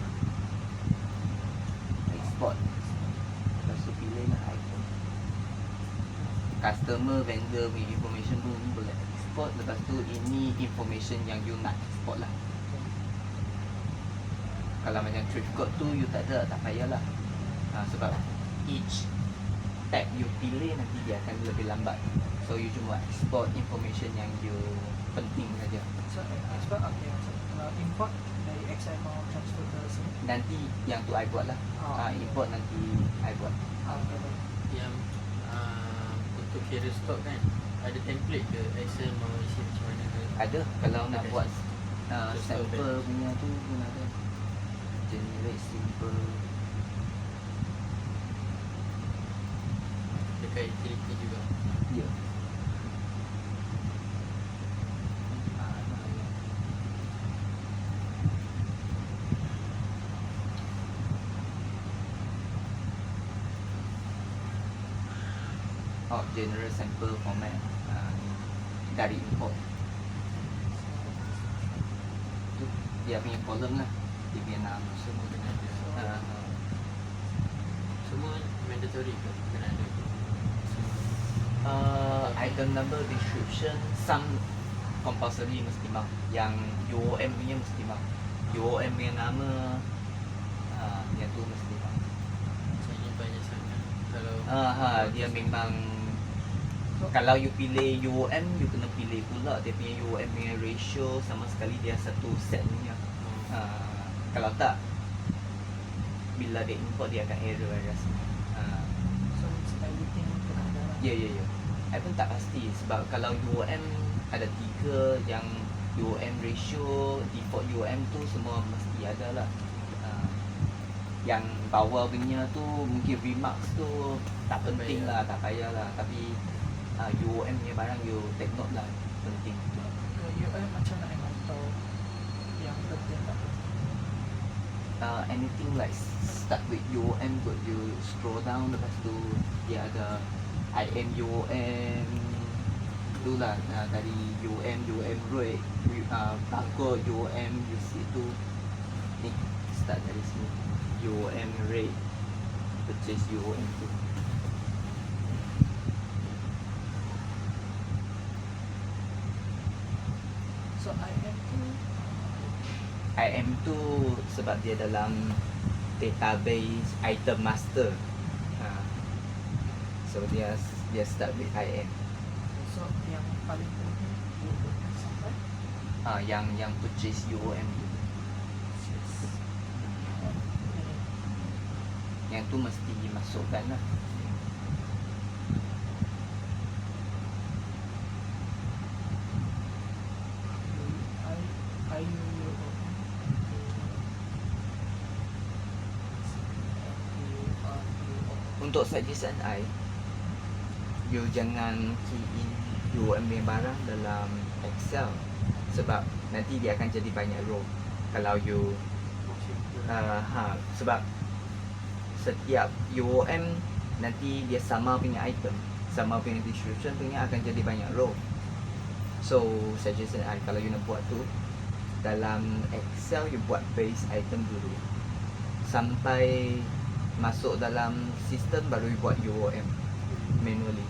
Export. Lepas tu pilih lah item. Customer, vendor punya information tu boleh export. Lepas tu ini information yang you nak export lah. Kalau macam thrift code tu you tak ada, tak payahlah. Sebab each tab you pilih nanti dia akan lebih lambat. So you cuma export information yang you penting saja.
So export macam import dari Excel mau transfer ke sini.
Nanti yang tu I buat lah. Import nanti I buat.
Yang untuk kira stok kan, ada template ke Excel mau isi macam mana ke?
Ada kalau nak buat Sample punya tu pun ada. Generate simple.
Dekat utility juga.
Ya. Oh, general sample format dari import. Tu dia punya column lah. Dia punya nama.
Semua kena ada. Semua mandatory ke? Kena ada.
Item number, description, some compulsory mesti mau. Yang UOM punya mesti mau. UOM punya nama, yang tu mesti mau.
Maksudnya banyak sangat. Kalau
Dia memang kalau you pilih UOM, you kena pilih pula dia punya UOM punya ratio sama sekali dia satu set punya. Kalau tak, bila dia import dia akan error I rasa.
So it's everything kena ada lah.
Ya. I pun tak pasti sebab kalau UOM ada 3 yang UOM ratio, default UOM tu semua mesti ada lah. Yang bawah punya tu mungkin remarks tu tak
Tak
penting
payah.
lah, tak payah lah. Tapi UOM punya barang you take note lah, penting.
UI macam nak memang tahu yang penting tak penting.
Anything like start with UOM but you scroll down lepas tu dia ada IM UOM tu lah, dari UOM rate, barcode UOM receipt tu ni start dari sini UOM rate, purchase UOM tu.
So IM tu
IM tu sebab dia dalam database item master. So dia start with IM.
so yang paling penting sampai
Yang purchase UOM tu. Yang tu mesti dimasukkan lah. Untuk suggestion I, you jangan key in UOM punya barang dalam Excel sebab nanti dia akan jadi banyak row. Kalau you sebab setiap UOM nanti dia sama punya item, sama punya description punya akan jadi banyak row. So suggestion I, kalau you nak buat tu dalam Excel, you buat base item dulu sampai masuk dalam sistem baru you buat UOM manually.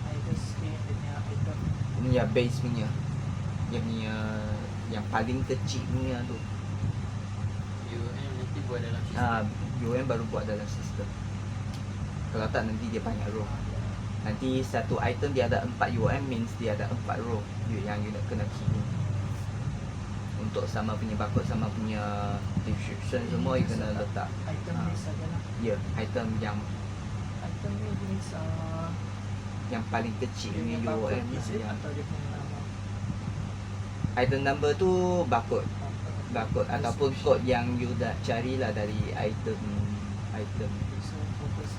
I just scan dia punya item.
Ni ya base punya, dia punya yang paling kecil punya tu.
UM nanti buat dalam sistem.
UOM baru buat dalam sistem. Kalau tak nanti dia banyak row. Nanti satu item dia ada 4 UOM means dia ada 4 row yang you nak kena key in. Untuk sama punya barcode, sama punya description semua you kena letak.
Item list saja lah.
Ya, item yang
List
yang paling kecil
dia
punya
punya
UOM
barcode is it
yang
atau dia punya nama.
item number tu barcode ataupun kod yang you dah carilah dari item.
So focus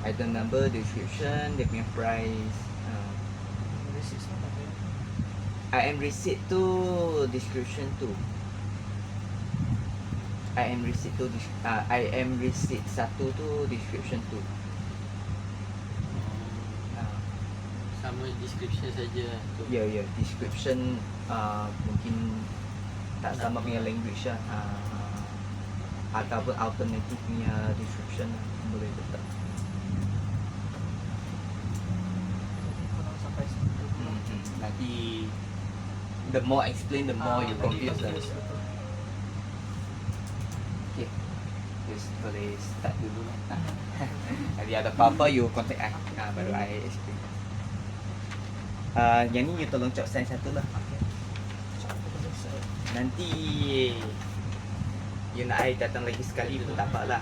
Item number, description, dia punya price.
receipt apa dia?
IM receipt tu description tu. IM receipt tu IM receipt satu tu description tu.
Sama description saja tu.
Ya, description mungkin tak sama punya language lah. Ataupun alternative punya description boleh letak.
Kalau sampai situ.
Nanti the more explain the more you confuse lah. Okay, just boleh start dulu lah. Nanti ada apa-apa you contact I, baru I explain. Yang ni you tolong chop sign satu lah. Nanti you nak I datang lagi sekali pun tak apa lah.